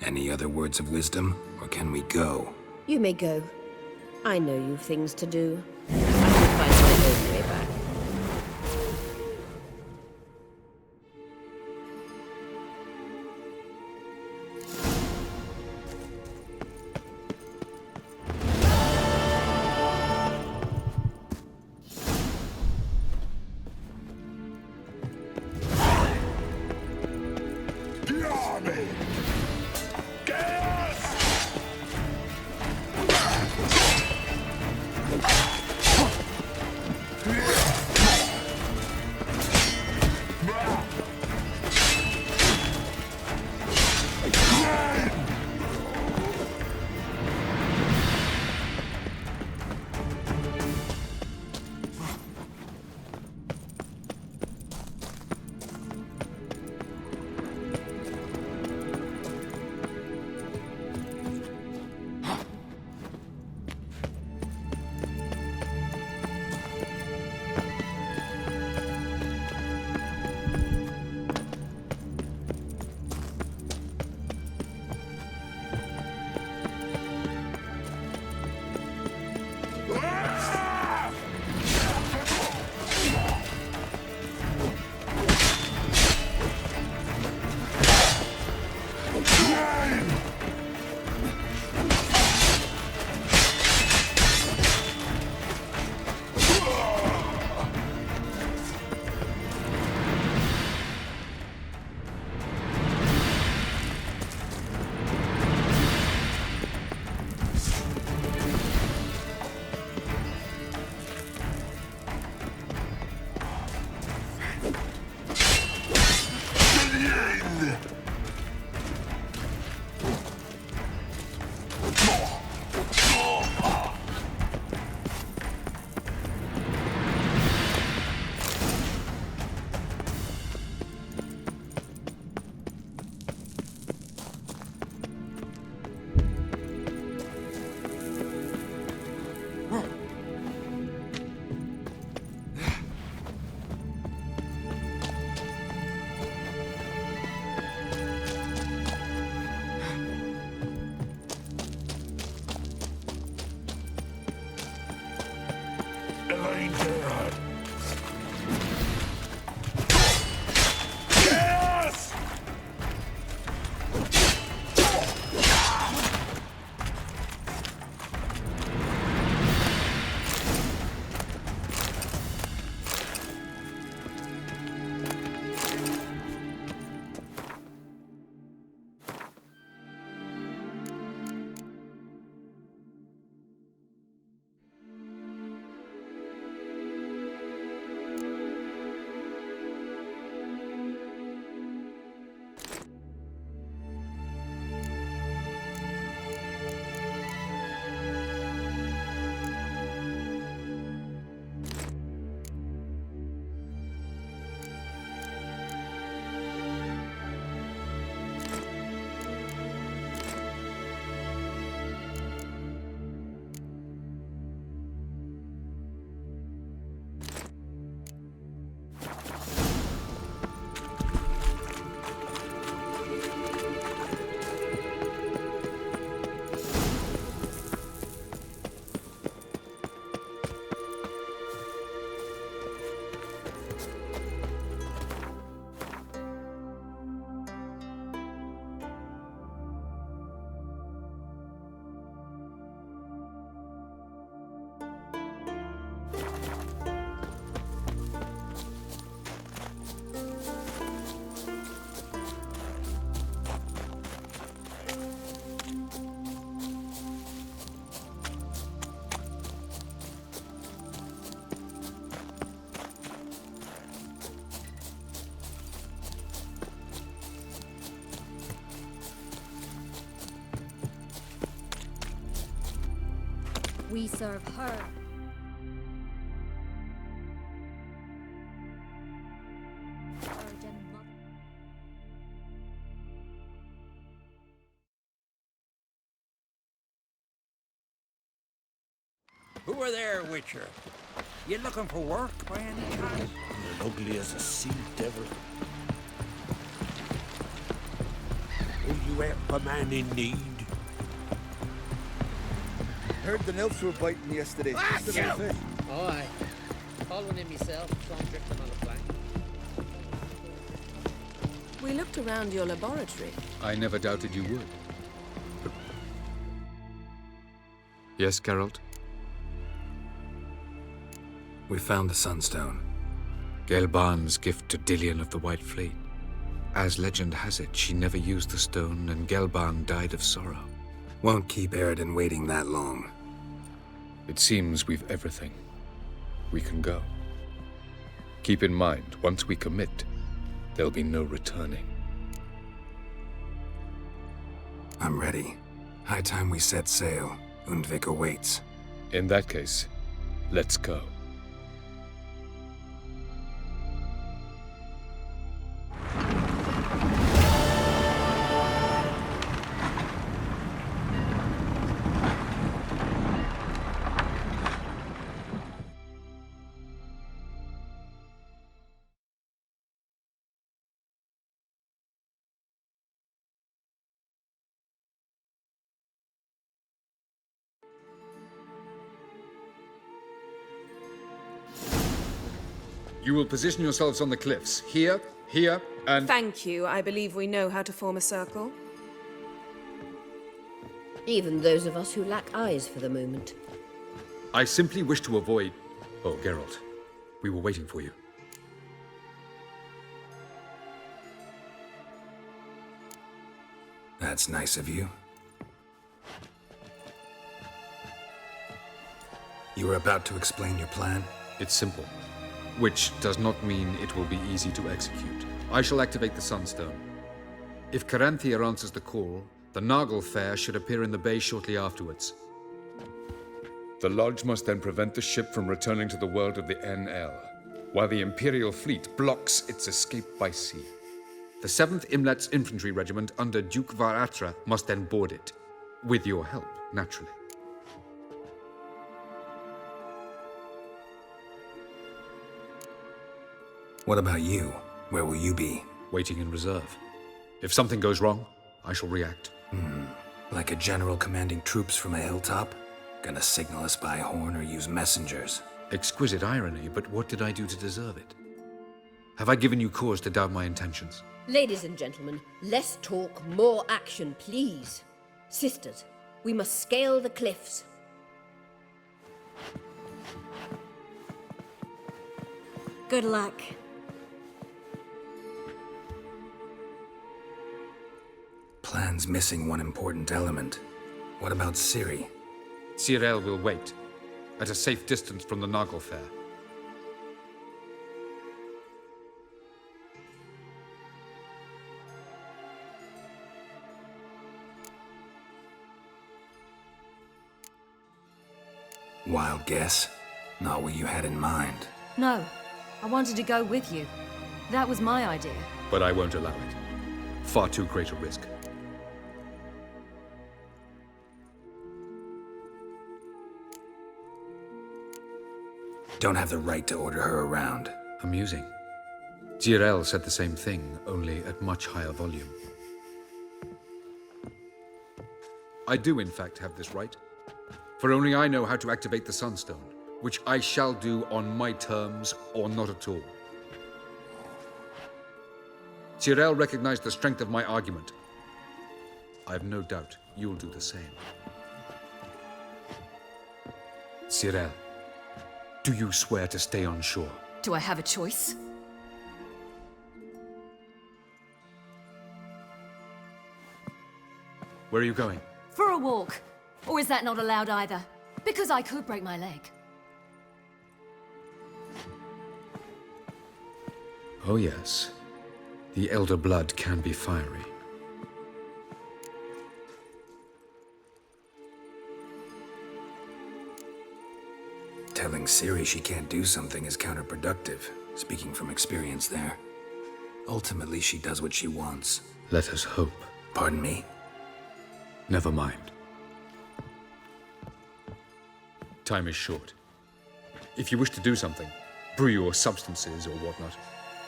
Any other words of wisdom, or can we go? You may go. I know you've things to do. I can find my own way back. we serve her. Who are there, Witcher? You looking for work by any chance? You're ugly as a sea devil. Will you help a man in need? Heard the nymphs were biting yesterday. Still in the fish. Oh, aye. Following him myself, saw him drifting on a plank. We looked around your laboratory. I never doubted you would. Yes, Geralt? We found the Sunstone. Gelban's gift to Dillion of the White Fleet. As legend has it, she never used the stone, and Gelban died of sorrow. Won't keep Eridan waiting that long. It seems we've everything. We can go. Keep in mind, once we commit, there'll be no returning. I'm ready. High time we set sail. Undvik awaits. In that case, let's go. You will position yourselves on the cliffs. Here, here, and... Thank you. I believe we know how to form a circle. Even those of us who lack eyes for the moment. I simply wish to avoid... Oh, Geralt. We were waiting for you. That's nice of you. You were about to explain your plan? It's simple. Which does not mean it will be easy to execute. I shall activate the Sunstone. If Caranthia answers the call, the Nargle Fair should appear in the bay shortly afterwards. The Lodge must then prevent the ship from returning to the world of the NL, while the Imperial fleet blocks its escape by sea. The 7th Imlet's Infantry Regiment under Duke Varatra must then board it. With your help, naturally. What about you? Where will you be? Waiting in reserve. If something goes wrong, I shall react. Like a general commanding troops from a hilltop? Gonna signal us by horn or use messengers? Exquisite irony, but what did I do to deserve it? Have I given you cause to doubt my intentions? Ladies and gentlemen, less talk, more action, please. Sisters, we must scale the cliffs. Good luck. Plan's missing one important element. What about Ciri? Cyril will wait, at a safe distance from the Nargle Fair. Wild guess? Not what you had in mind. No, I wanted to go with you. That was my idea. But I won't allow it. Far too great a risk. Don't have the right to order her around. Amusing. Cyril said the same thing, only at much higher volume. I do, in fact, have this right. For only I know how to activate the Sunstone, which I shall do on my terms or not at all. Cyril recognized the strength of my argument. I have no doubt you'll do the same. Cyril, do you swear to stay on shore? Do I have a choice? Where are you going? For a walk. Or is that not allowed either? Because I could break my leg. Oh yes. The elder blood can be fiery. Ciri she can't do something is counterproductive, speaking from experience there. Ultimately, she does what she wants. Let us hope. Pardon me? Never mind. Time is short. If you wish to do something, brew your substances or whatnot,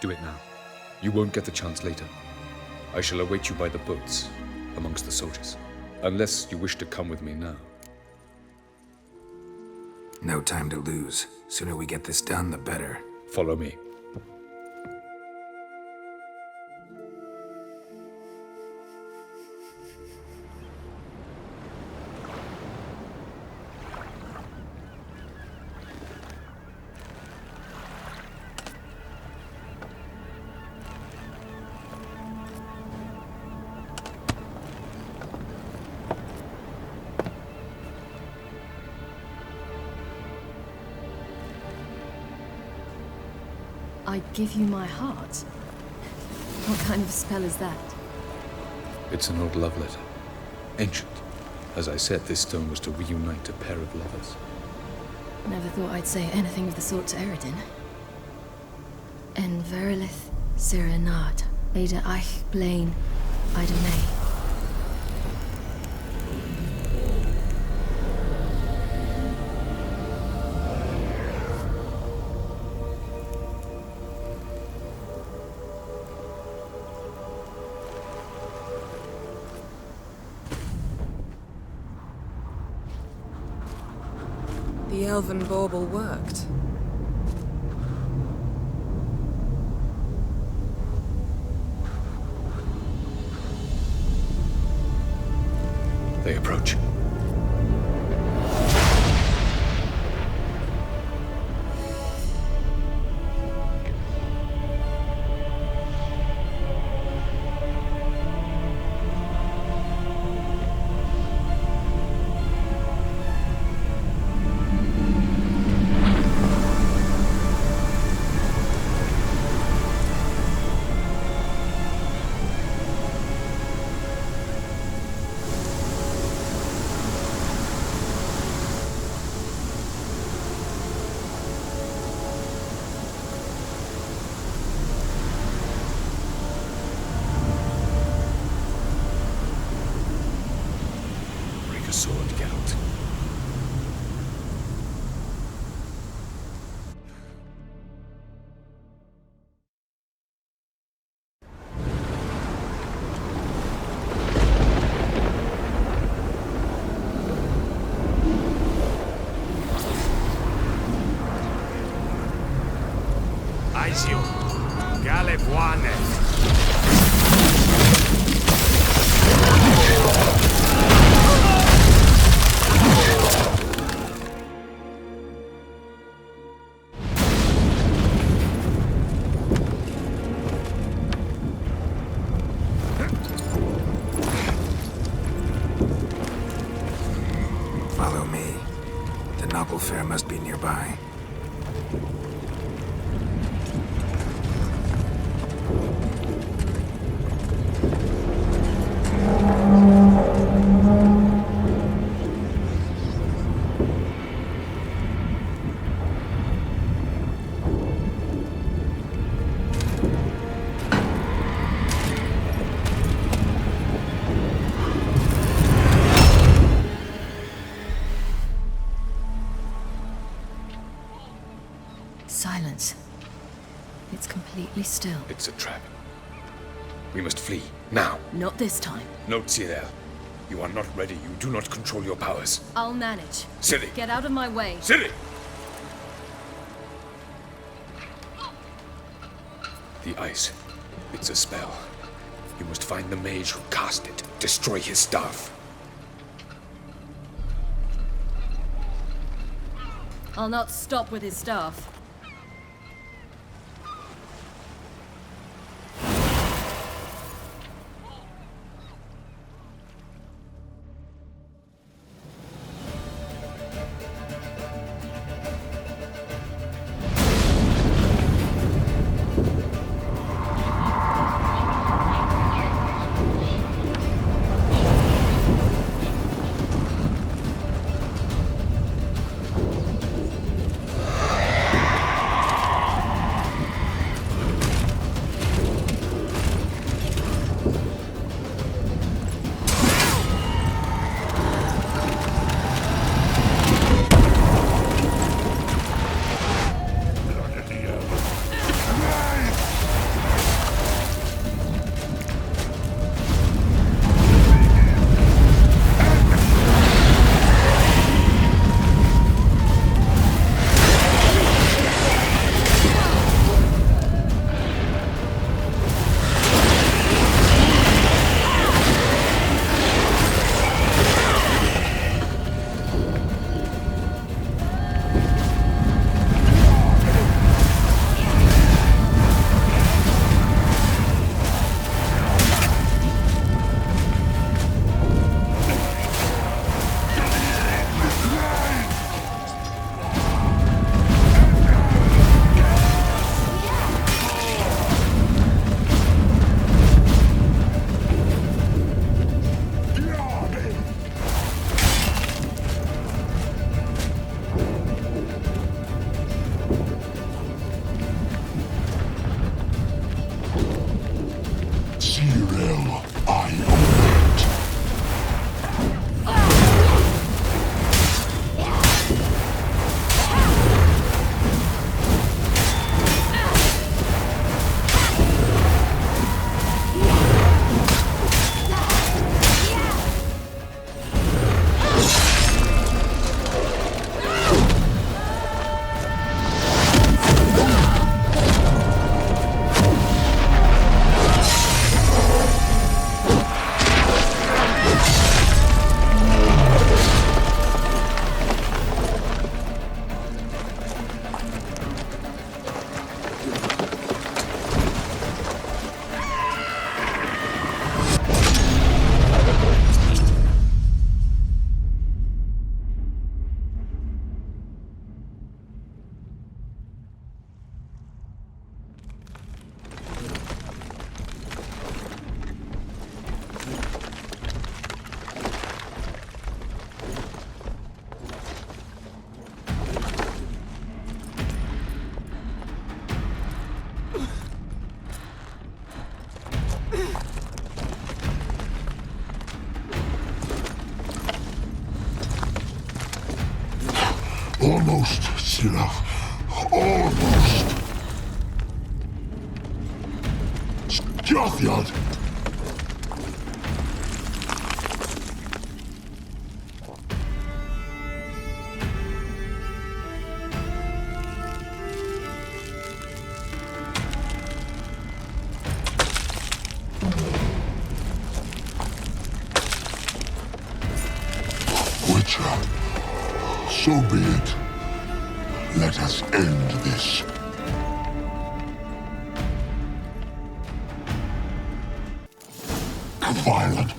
do it now. You won't get the chance later. I shall await you by the boats, amongst the soldiers. Unless you wish to come with me now. No time to lose. Sooner we get this done, the better. Follow me. I'd give you my heart. What kind of spell is that? It's an old love letter. Ancient. As I said, this stone was to reunite a pair of lovers. Never thought I'd say anything of the sort to Eredin. En verilith serenad, Ada eich blaen, Ida May. The elven bauble worked. They approach. Aizio, Galebuane. Follow me. The noble fair must be nearby. Silence. It's completely still. It's a trap. We must flee, now. Not this time. Note, Cyril. You are not ready. You do not control your powers. I'll manage. Ciri! Get out of my way. Ciri! The ice. It's a spell. You must find the mage who cast it. Destroy his staff. I'll not stop with his staff. Almost, Sirach. Almost. Sgothiad. Witcher, so be it. Let us end this. Violent.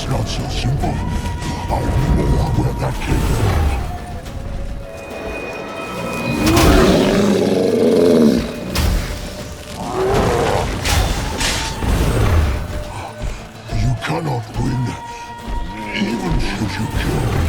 Not so simple. I know where that came from. You cannot win, even should you kill me.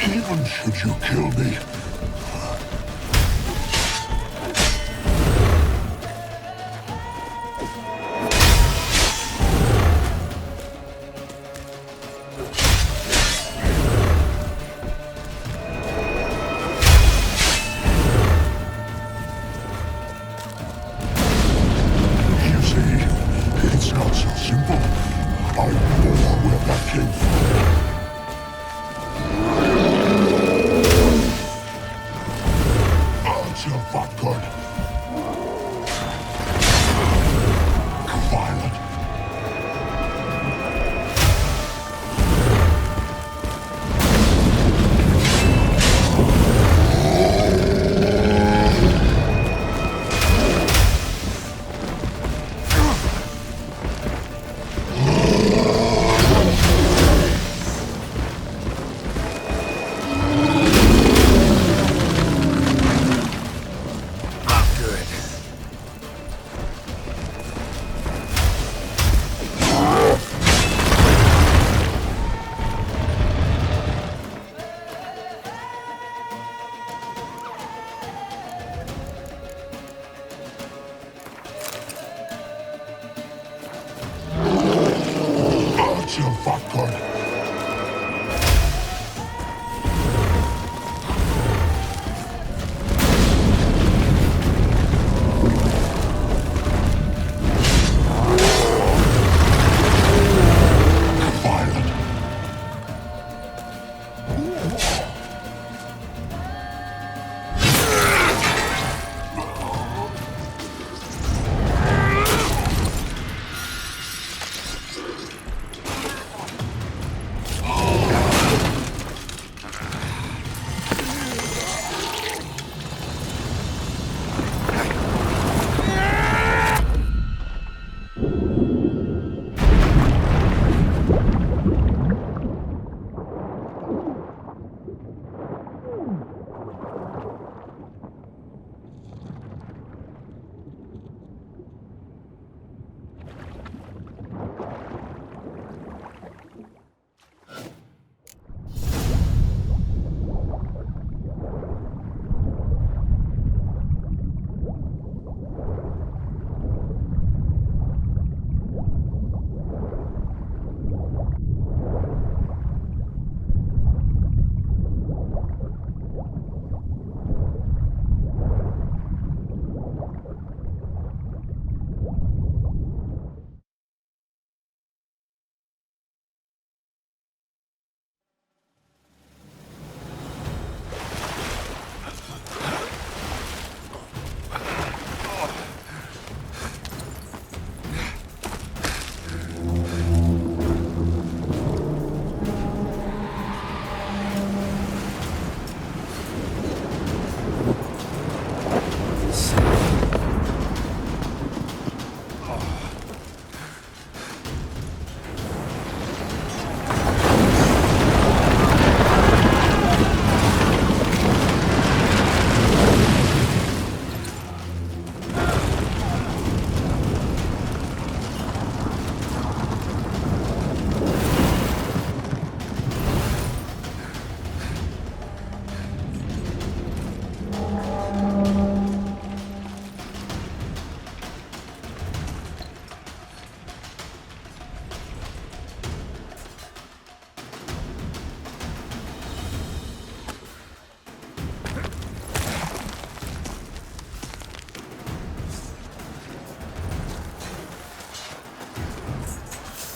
Even should you kill me. You see, it's not so simple. I know where that came from.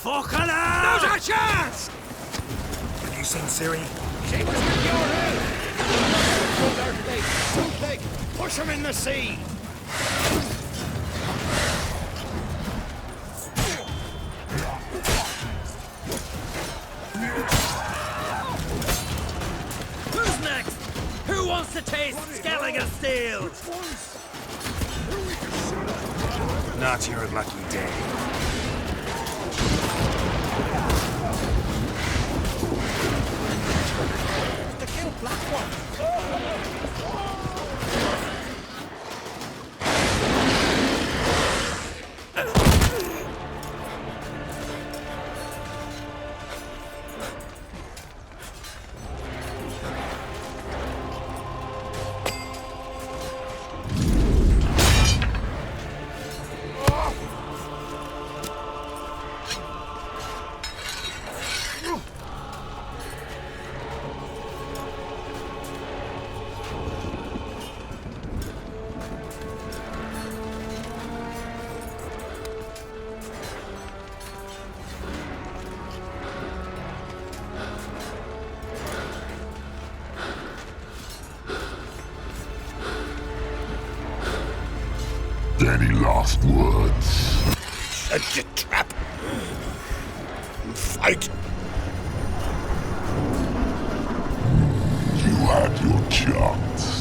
There's a chance! Have you seen Ciri? She was with your help! Too thick! Push him in the sea! Who's next? Who wants to taste Skellige's steel? Not your lucky day. To kill black one! Any last words? Set your trap. Fight. You had your chance.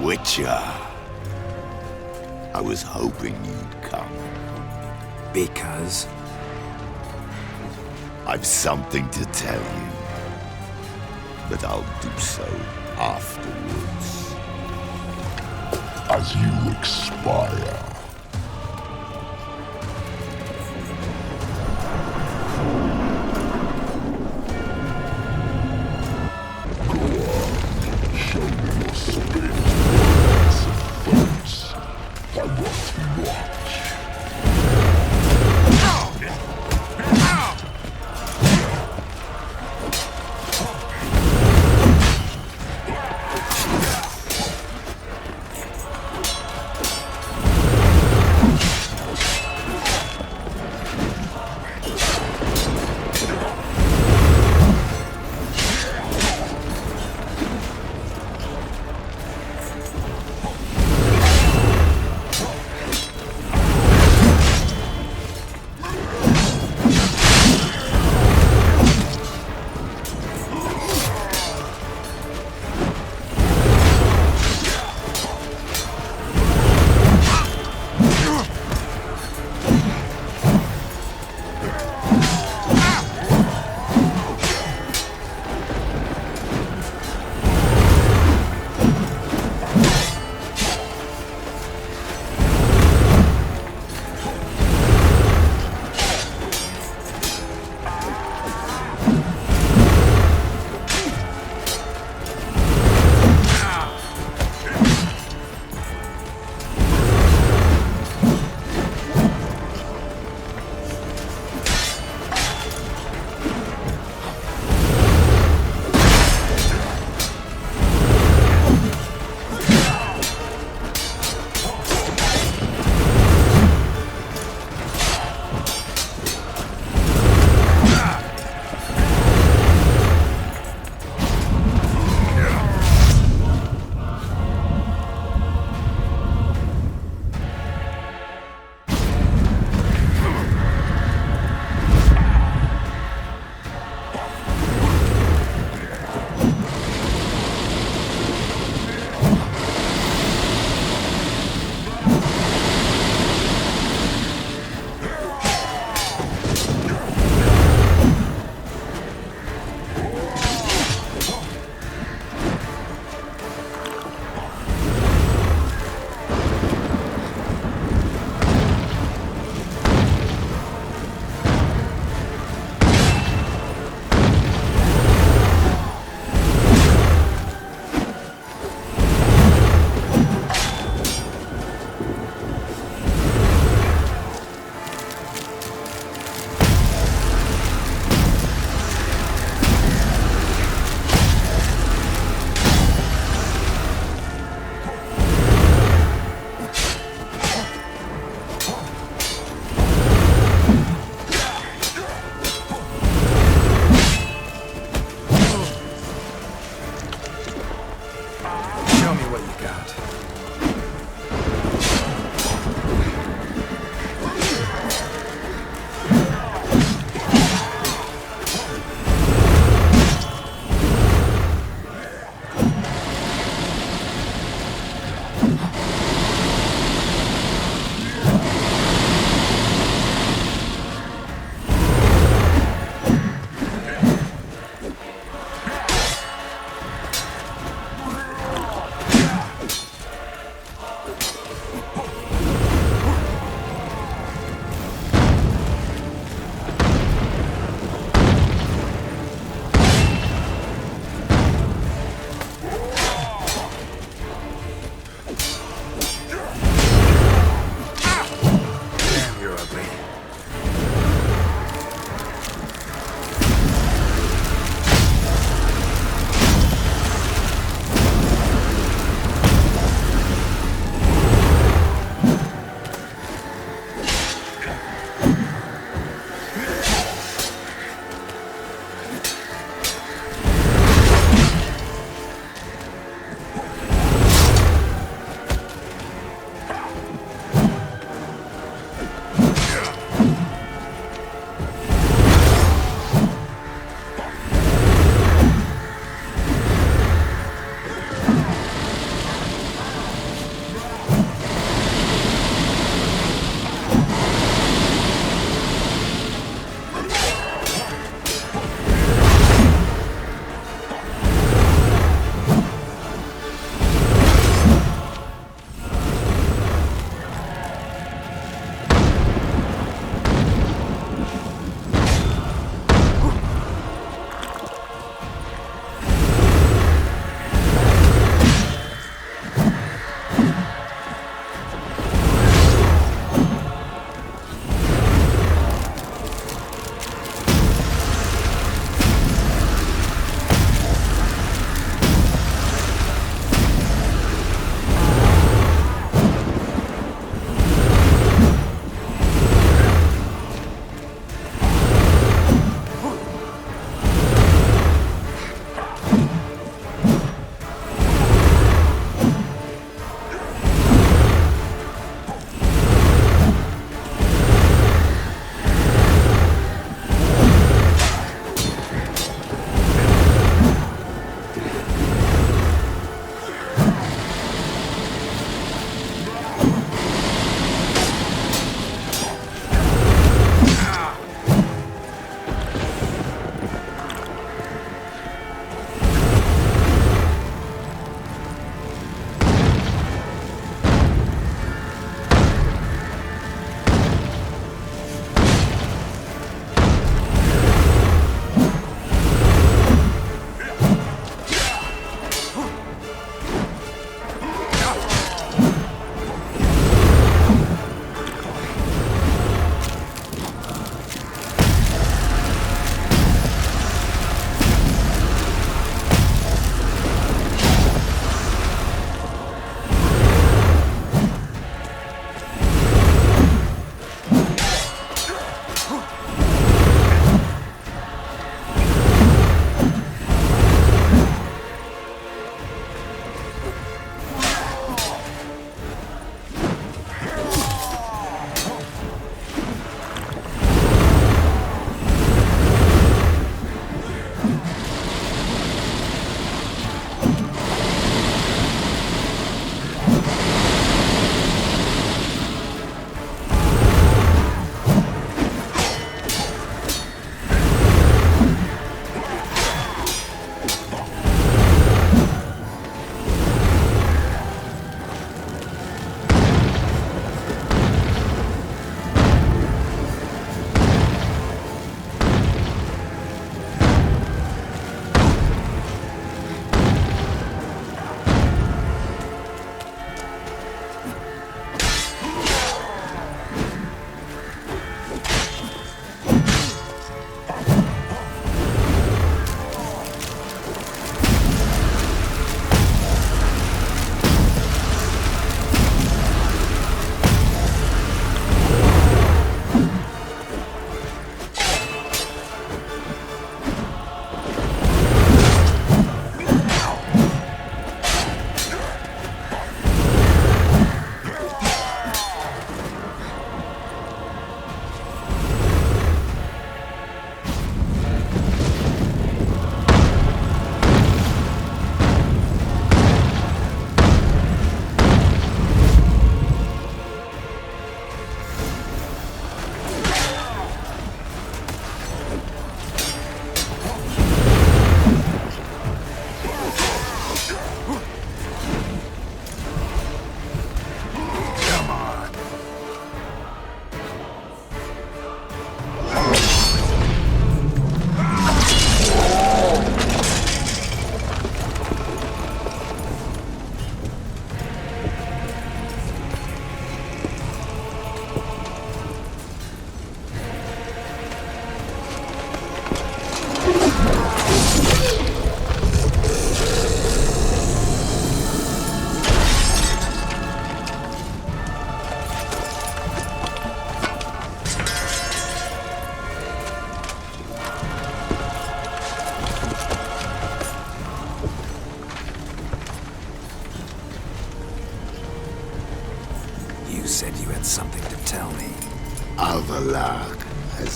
Witcher. I was hoping you'd come. Because? I've something to tell you. But I'll do so afterwards. As you expire.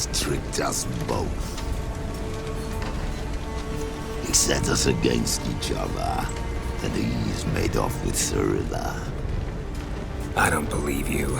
has tricked us both. He set us against each other, and he's made off with Cyrilla. I don't believe you.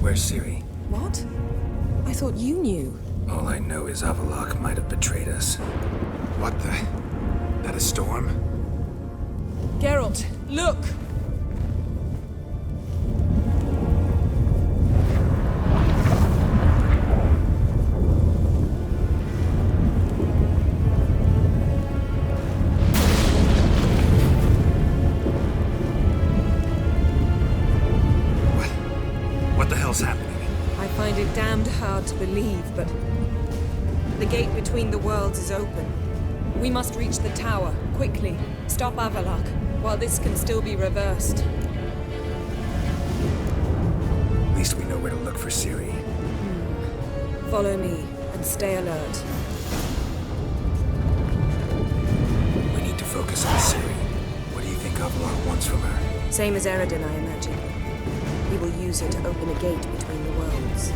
Where's Ciri? What? I thought you knew. All I know is Avallac'h might have betrayed us. What the? That a storm? Geralt, look! What the hell's happening? I find it damned hard to believe, but the gate between the worlds is open. We must reach the tower, quickly. Stop Avallac'h, while this can still be reversed. At least we know where to look for Ciri. Follow me, and stay alert. We need to focus on Ciri. What do you think Avallac'h wants from her? Same as Eredin, I imagine. He will use her to open a gate between the worlds.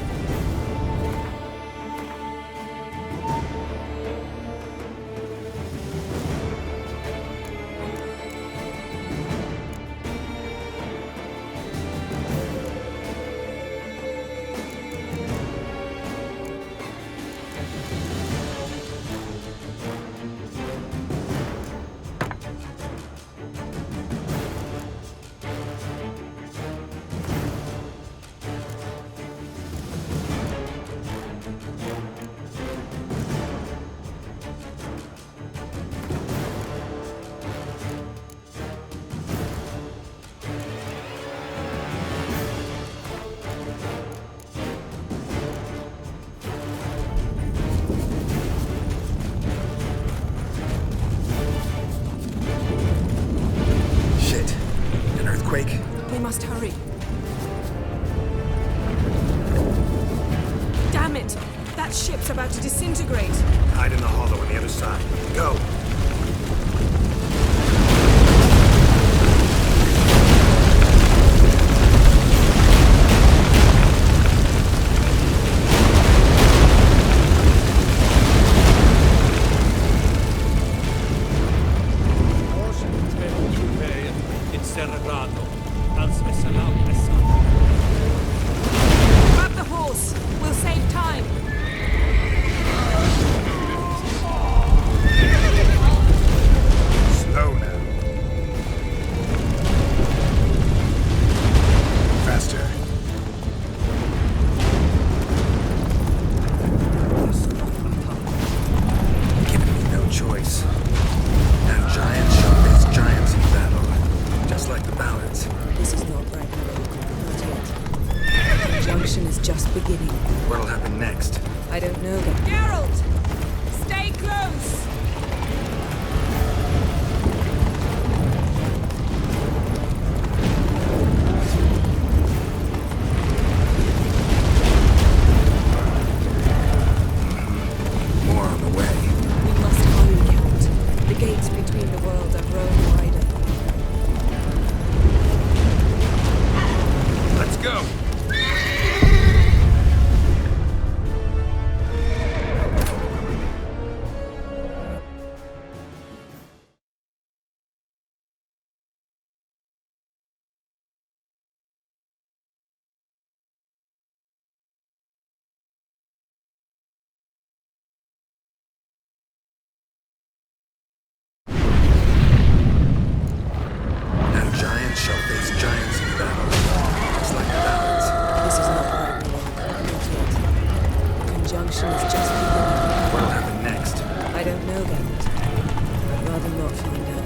don't know, Garrett. I'd rather not find out.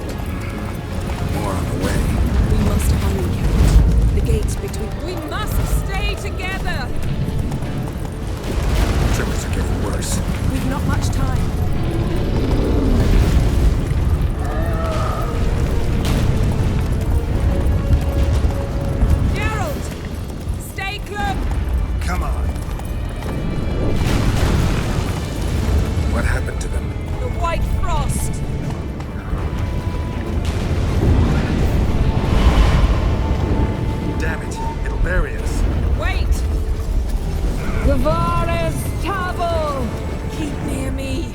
More on the way. We must hurry, Garrett. The gates between... We must stay together! Tremors are getting worse. We've not much time. Geralt! Stay close! Come on. What happened to them? The White Frost! Damn it, it'll bury us. Wait! Gavares Tavo! Keep near me.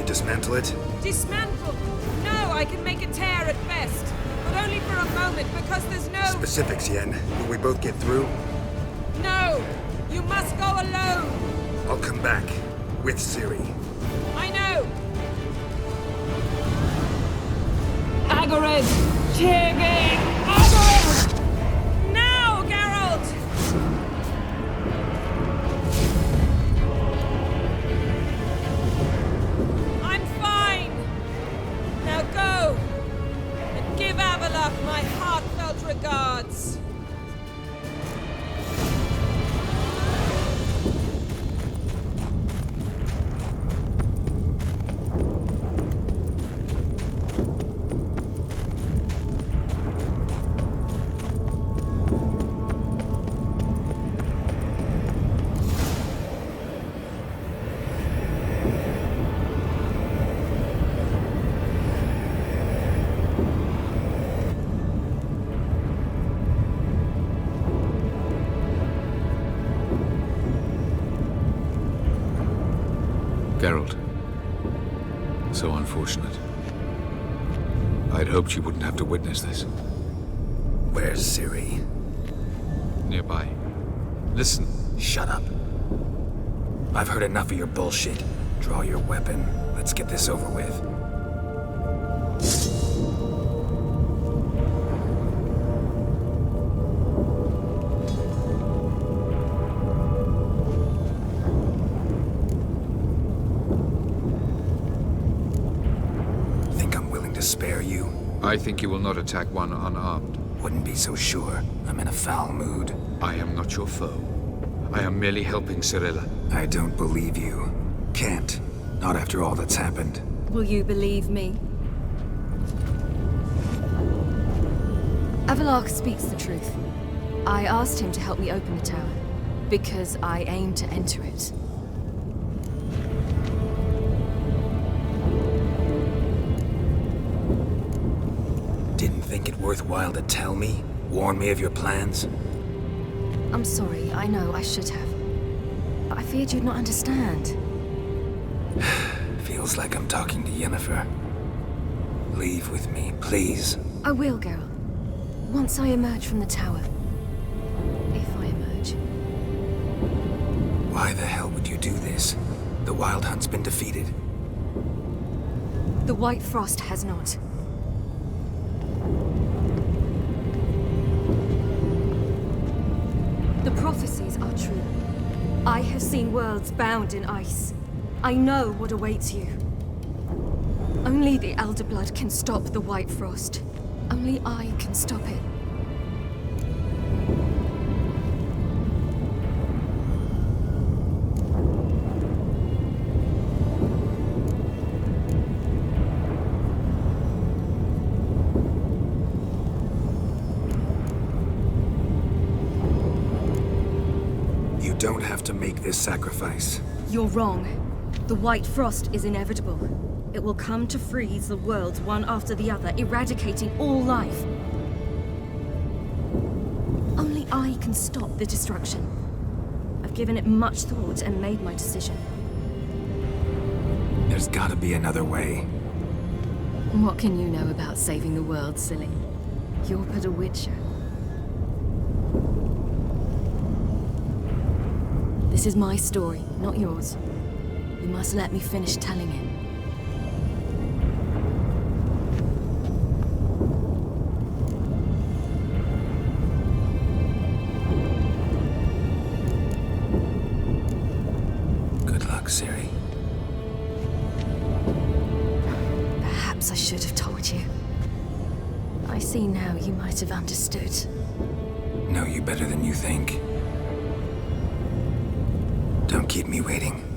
Dismantle it? Dismantle? No, I can make a tear at best. But only for a moment, because there's no... Specifics, Yen. Will we both get through? No! You must go alone! I'll come back. With Ciri. I know! Agares! Tiggy! Agares! Now, Geralt! I'm fine! Now go! And give Avalok my heartfelt regards! Geralt. So unfortunate. I'd hoped you wouldn't have to witness this. Where's Ciri? Nearby. Listen. Shut up. I've heard enough of your bullshit. Draw your weapon. Let's get this over with. Spare you? I think you will not attack one unarmed. Wouldn't be so sure. I'm in a foul mood. I am not your foe. I am merely helping Cirilla. I don't believe you. Can't. Not after all that's happened. Will you believe me? Avalok speaks the truth. I asked him to help me open the tower, because I aim to enter it. Didn't think it worthwhile to tell me? Warn me of your plans? I'm sorry, I know, I should have. But I feared you'd not understand. Feels like I'm talking to Yennefer. Leave with me, please. I will, Geralt. Once I emerge from the tower. If I emerge. Why the hell would you do this? The Wild Hunt's been defeated. The White Frost has not. The prophecies are true. I have seen worlds bound in ice. I know what awaits you. Only the Elder Blood can stop the White Frost. Only I can stop it. You don't have to make this sacrifice. You're wrong. The White Frost is inevitable. It will come to freeze the worlds one after the other, eradicating all life. Only I can stop the destruction. I've given it much thought and made my decision. There's gotta be another way. What can you know about saving the world, silly? You're but a witcher. This is my story, not yours. You must let me finish telling it. Good luck, Ciri. Perhaps I should have told you. I see now you might have understood. Know you better than you think. Don't keep me waiting.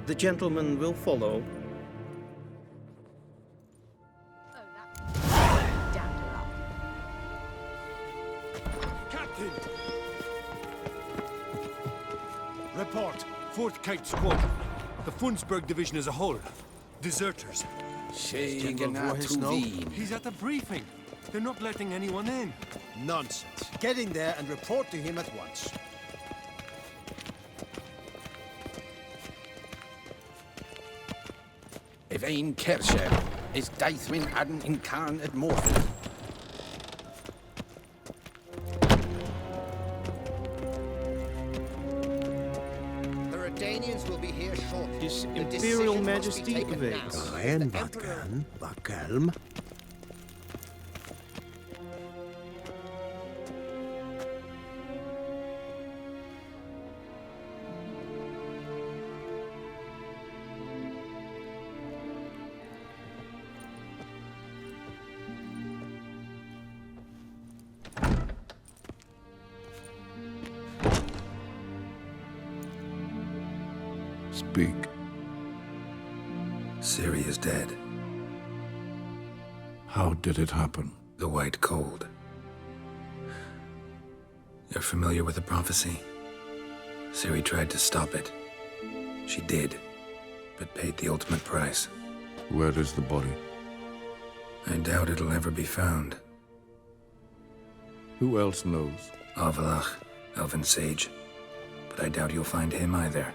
The gentleman will follow. Captain! Report. Cape Squad. The Funsberg division as a whole. Deserters. He's at the briefing. They're not letting anyone in. Nonsense. Get in there and report to him at once. If ein Kersher is Deithwin Adden in Khan at Morphin. The Redanians will be here shortly. His The Imperial decision must be Majesty taken awaits. now. Iron The Emperor- Bakelm. Speak. Ciri is dead. How did it happen? The White Cold. You're familiar with the prophecy? Ciri tried to stop it. She did, but paid the ultimate price. Where is the body? I doubt it'll ever be found. Who else knows? Avalach, Elven Sage. But I doubt you'll find him either.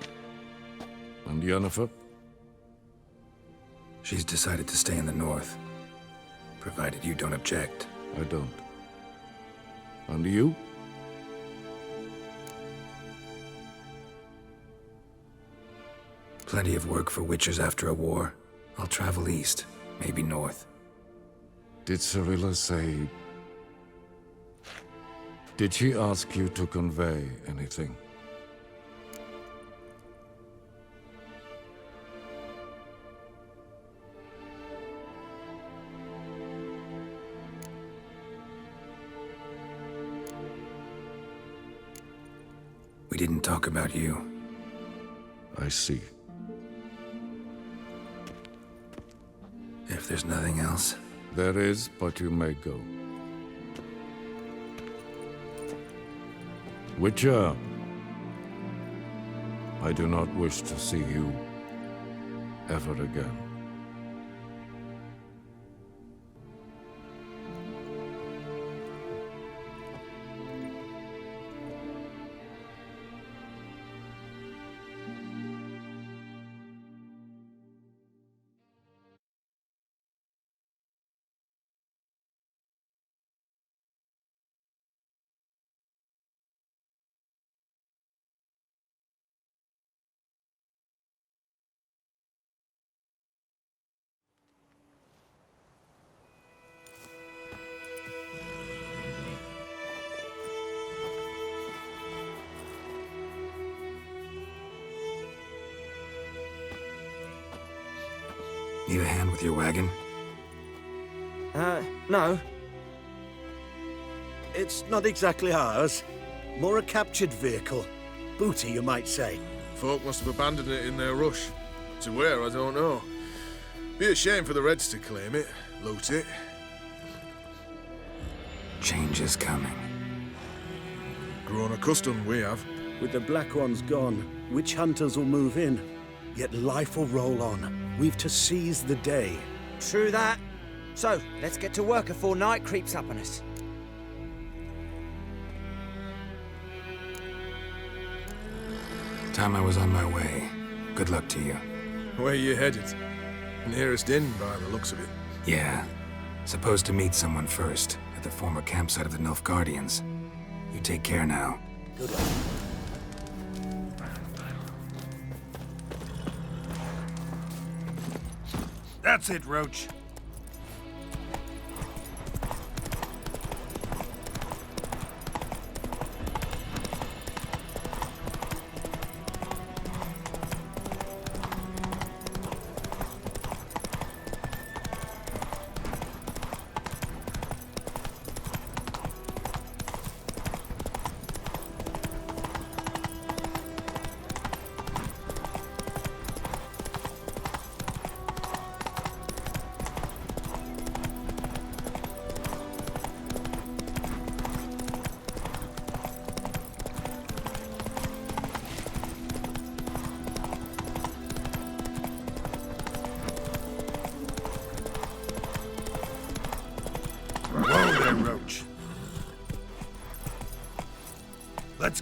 And Yennefer? She's decided to stay in the north. Provided you don't object. I don't. And you? Plenty of work for witchers after a war. I'll travel east, maybe north. Did Cirilla say... Did she ask you to convey anything? We didn't talk about you. I see. If there's nothing else... There is, but you may go. Witcher, I do not wish to see you ever again. Need a hand with your wagon? No. It's not exactly ours. More a captured vehicle. Booty, you might say. Folk must have abandoned it in their rush. To where, I don't know. Be a shame for the Reds to claim it, loot it. Change is coming. Grown accustomed, we have. With the Black Ones gone, witch hunters will move in. Yet life will roll on. We've to seize the day. True that. So, let's get to work before night creeps up on us. Time I was on my way. Good luck to you. Where you headed? Nearest inn, by the looks of it. Yeah. Supposed to meet someone first, at the former campsite of the Nilfgaardians. You take care now. Good luck. That's it, Roach.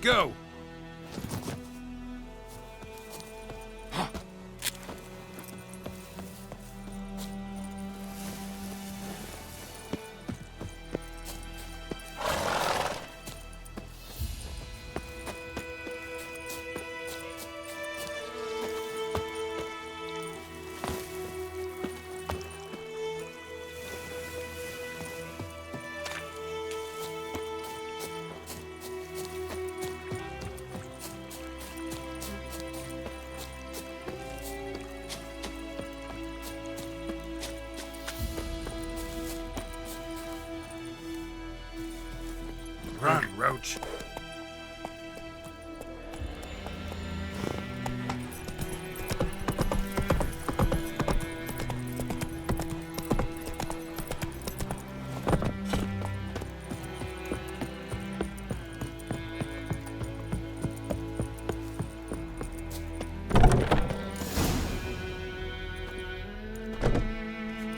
go! Run, Roach.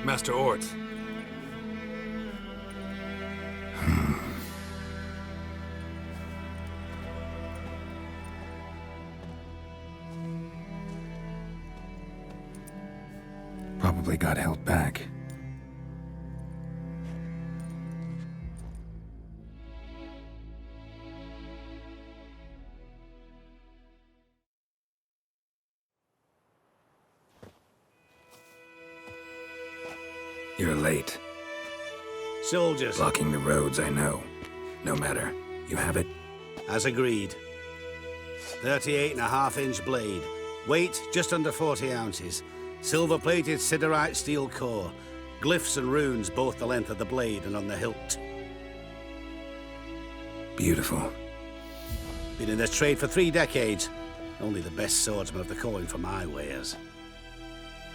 Master Ort. Probably got held back. You're late. Soldiers. Blocking the roads, I know. No matter. You have it? As agreed. 38.5-inch blade. Weight just under 40 ounces. Silver-plated siderite steel core. Glyphs and runes both the length of the blade and on the hilt. Beautiful. Been in this trade for 3 decades. Only the best swordsman of the calling for my wares.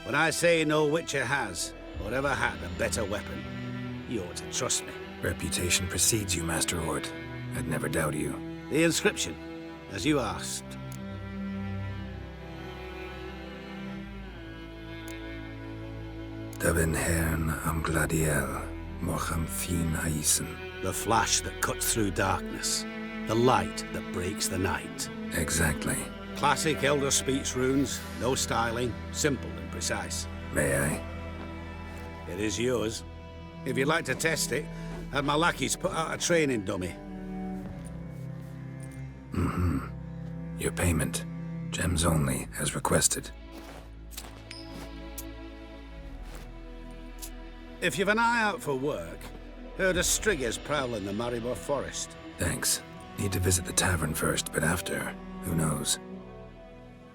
When I say no Witcher has, or ever had, a better weapon, you ought to trust me. Reputation precedes you, Master Ort. I'd never doubt you. The inscription, as you asked. Dabin hern am gladiel, mocham fin haisen. The flash that cuts through darkness. The light that breaks the night. Exactly. Classic Elder Speech runes, no styling, simple and precise. May I? It is yours. If you'd like to test it, have my lackeys put out a training dummy. Mm-hmm. Your payment. Gems only, as requested. If you've an eye out for work, heard of striggers prowling the Maribor forest. Thanks. Need to visit the tavern first, but after, who knows?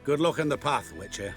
Good luck on the path, Witcher.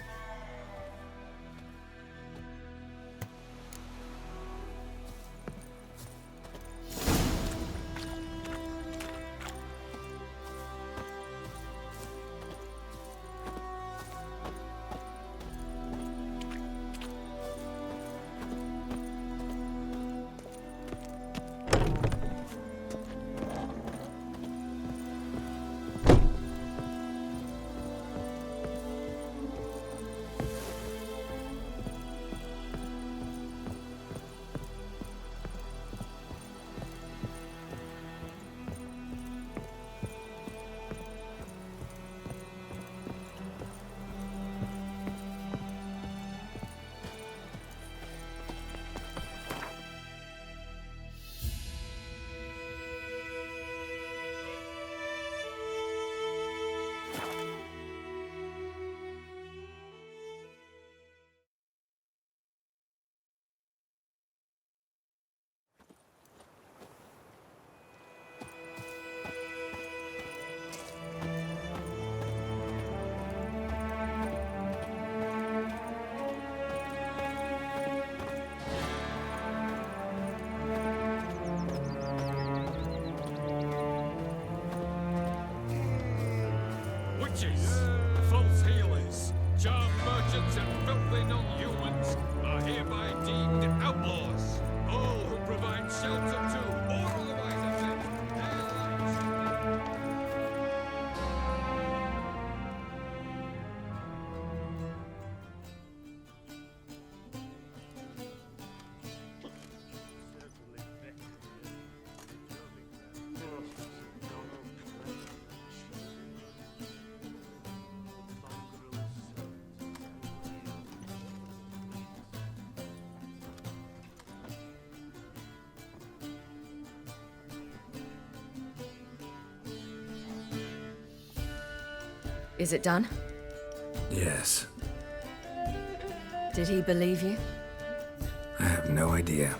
Is it done? Yes. Did he believe you? I have no idea.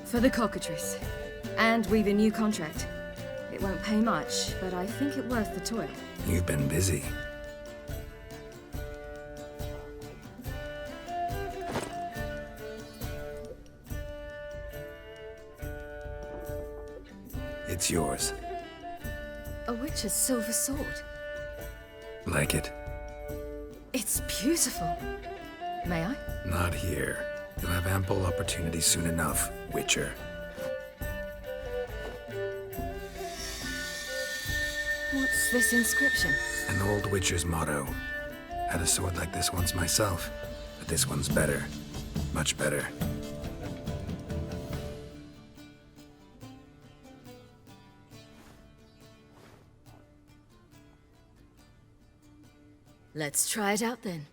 For the cockatrice. And we've a new contract. It won't pay much, but I think it worth the toil. You've been busy. It's yours. A witch's silver sword. Like it? It's beautiful. May I? Not here. You'll have ample opportunity soon enough, Witcher. What's this inscription? An old Witcher's motto. Had a sword like this once myself, but this one's better. Much better. Let's try it out then.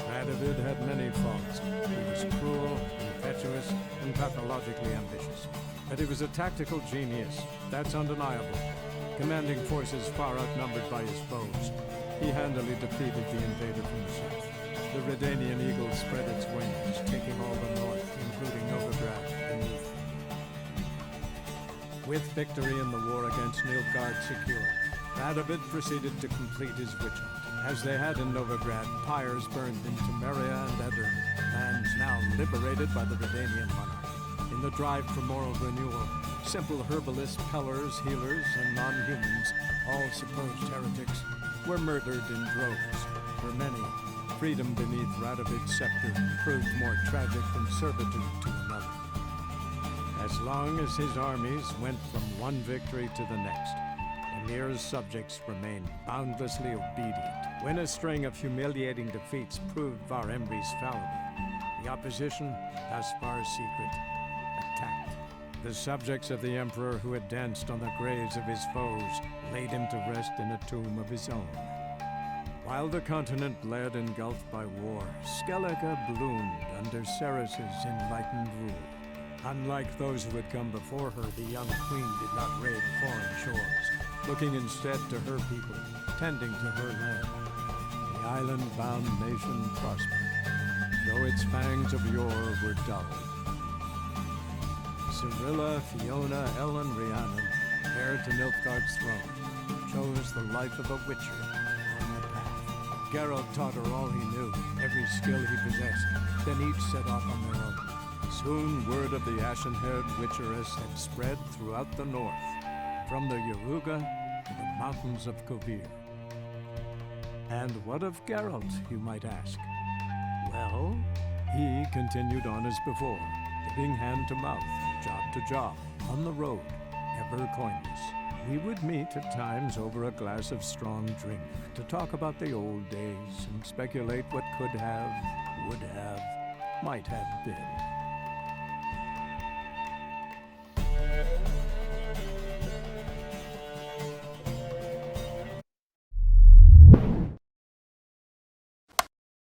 Radovid had many faults. He was cruel, impetuous, and pathologically ambitious. But he was a tactical genius, that's undeniable. Commanding forces far outnumbered by his foes, he handily defeated the invader from the south. The Redanian eagle spread its wings, taking all the north, including Novigrad beneath. With victory in the war against Nilfgaard secured, Radovid proceeded to complete his witch hunt. As they had in Novigrad, pyres burned in Temeria and Edirne, lands now liberated by the Redanian monarch. In the drive for moral renewal, simple herbalists, pellers, healers, and non-humans, all supposed heretics, were murdered in droves. For many, freedom beneath Radovid's scepter proved more tragic than servitude to another. As long as his armies went from one victory to the next, Emir's subjects remained boundlessly obedient. When a string of humiliating defeats proved Var Emreis fallible, the opposition, thus far secret, attacked. The subjects of the Emperor who had danced on the graves of his foes laid him to rest in a tomb of his own. While the continent bled engulfed by war, Skellige bloomed under Ceres's enlightened rule. Unlike those who had come before her, the young queen did not raid foreign shores, looking instead to her people, tending to her land. The island-bound nation prospered, though its fangs of yore were dulled. Cyrilla, Fiona, Ellen, Rhiannon, heir to Nilfgaard's throne, chose the life of a witcher on the path. Geralt taught her all he knew, every skill he possessed, then each set off on their own. Soon word of the ashen-haired witcheress had spread throughout the north, from the Yaruga to the mountains of Kovir. And what of Geralt, you might ask? Well, he continued on as before, living hand to mouth, job to job, on the road, ever coinless. We would meet at times over a glass of strong drink to talk about the old days and speculate what could have, would have, might have been.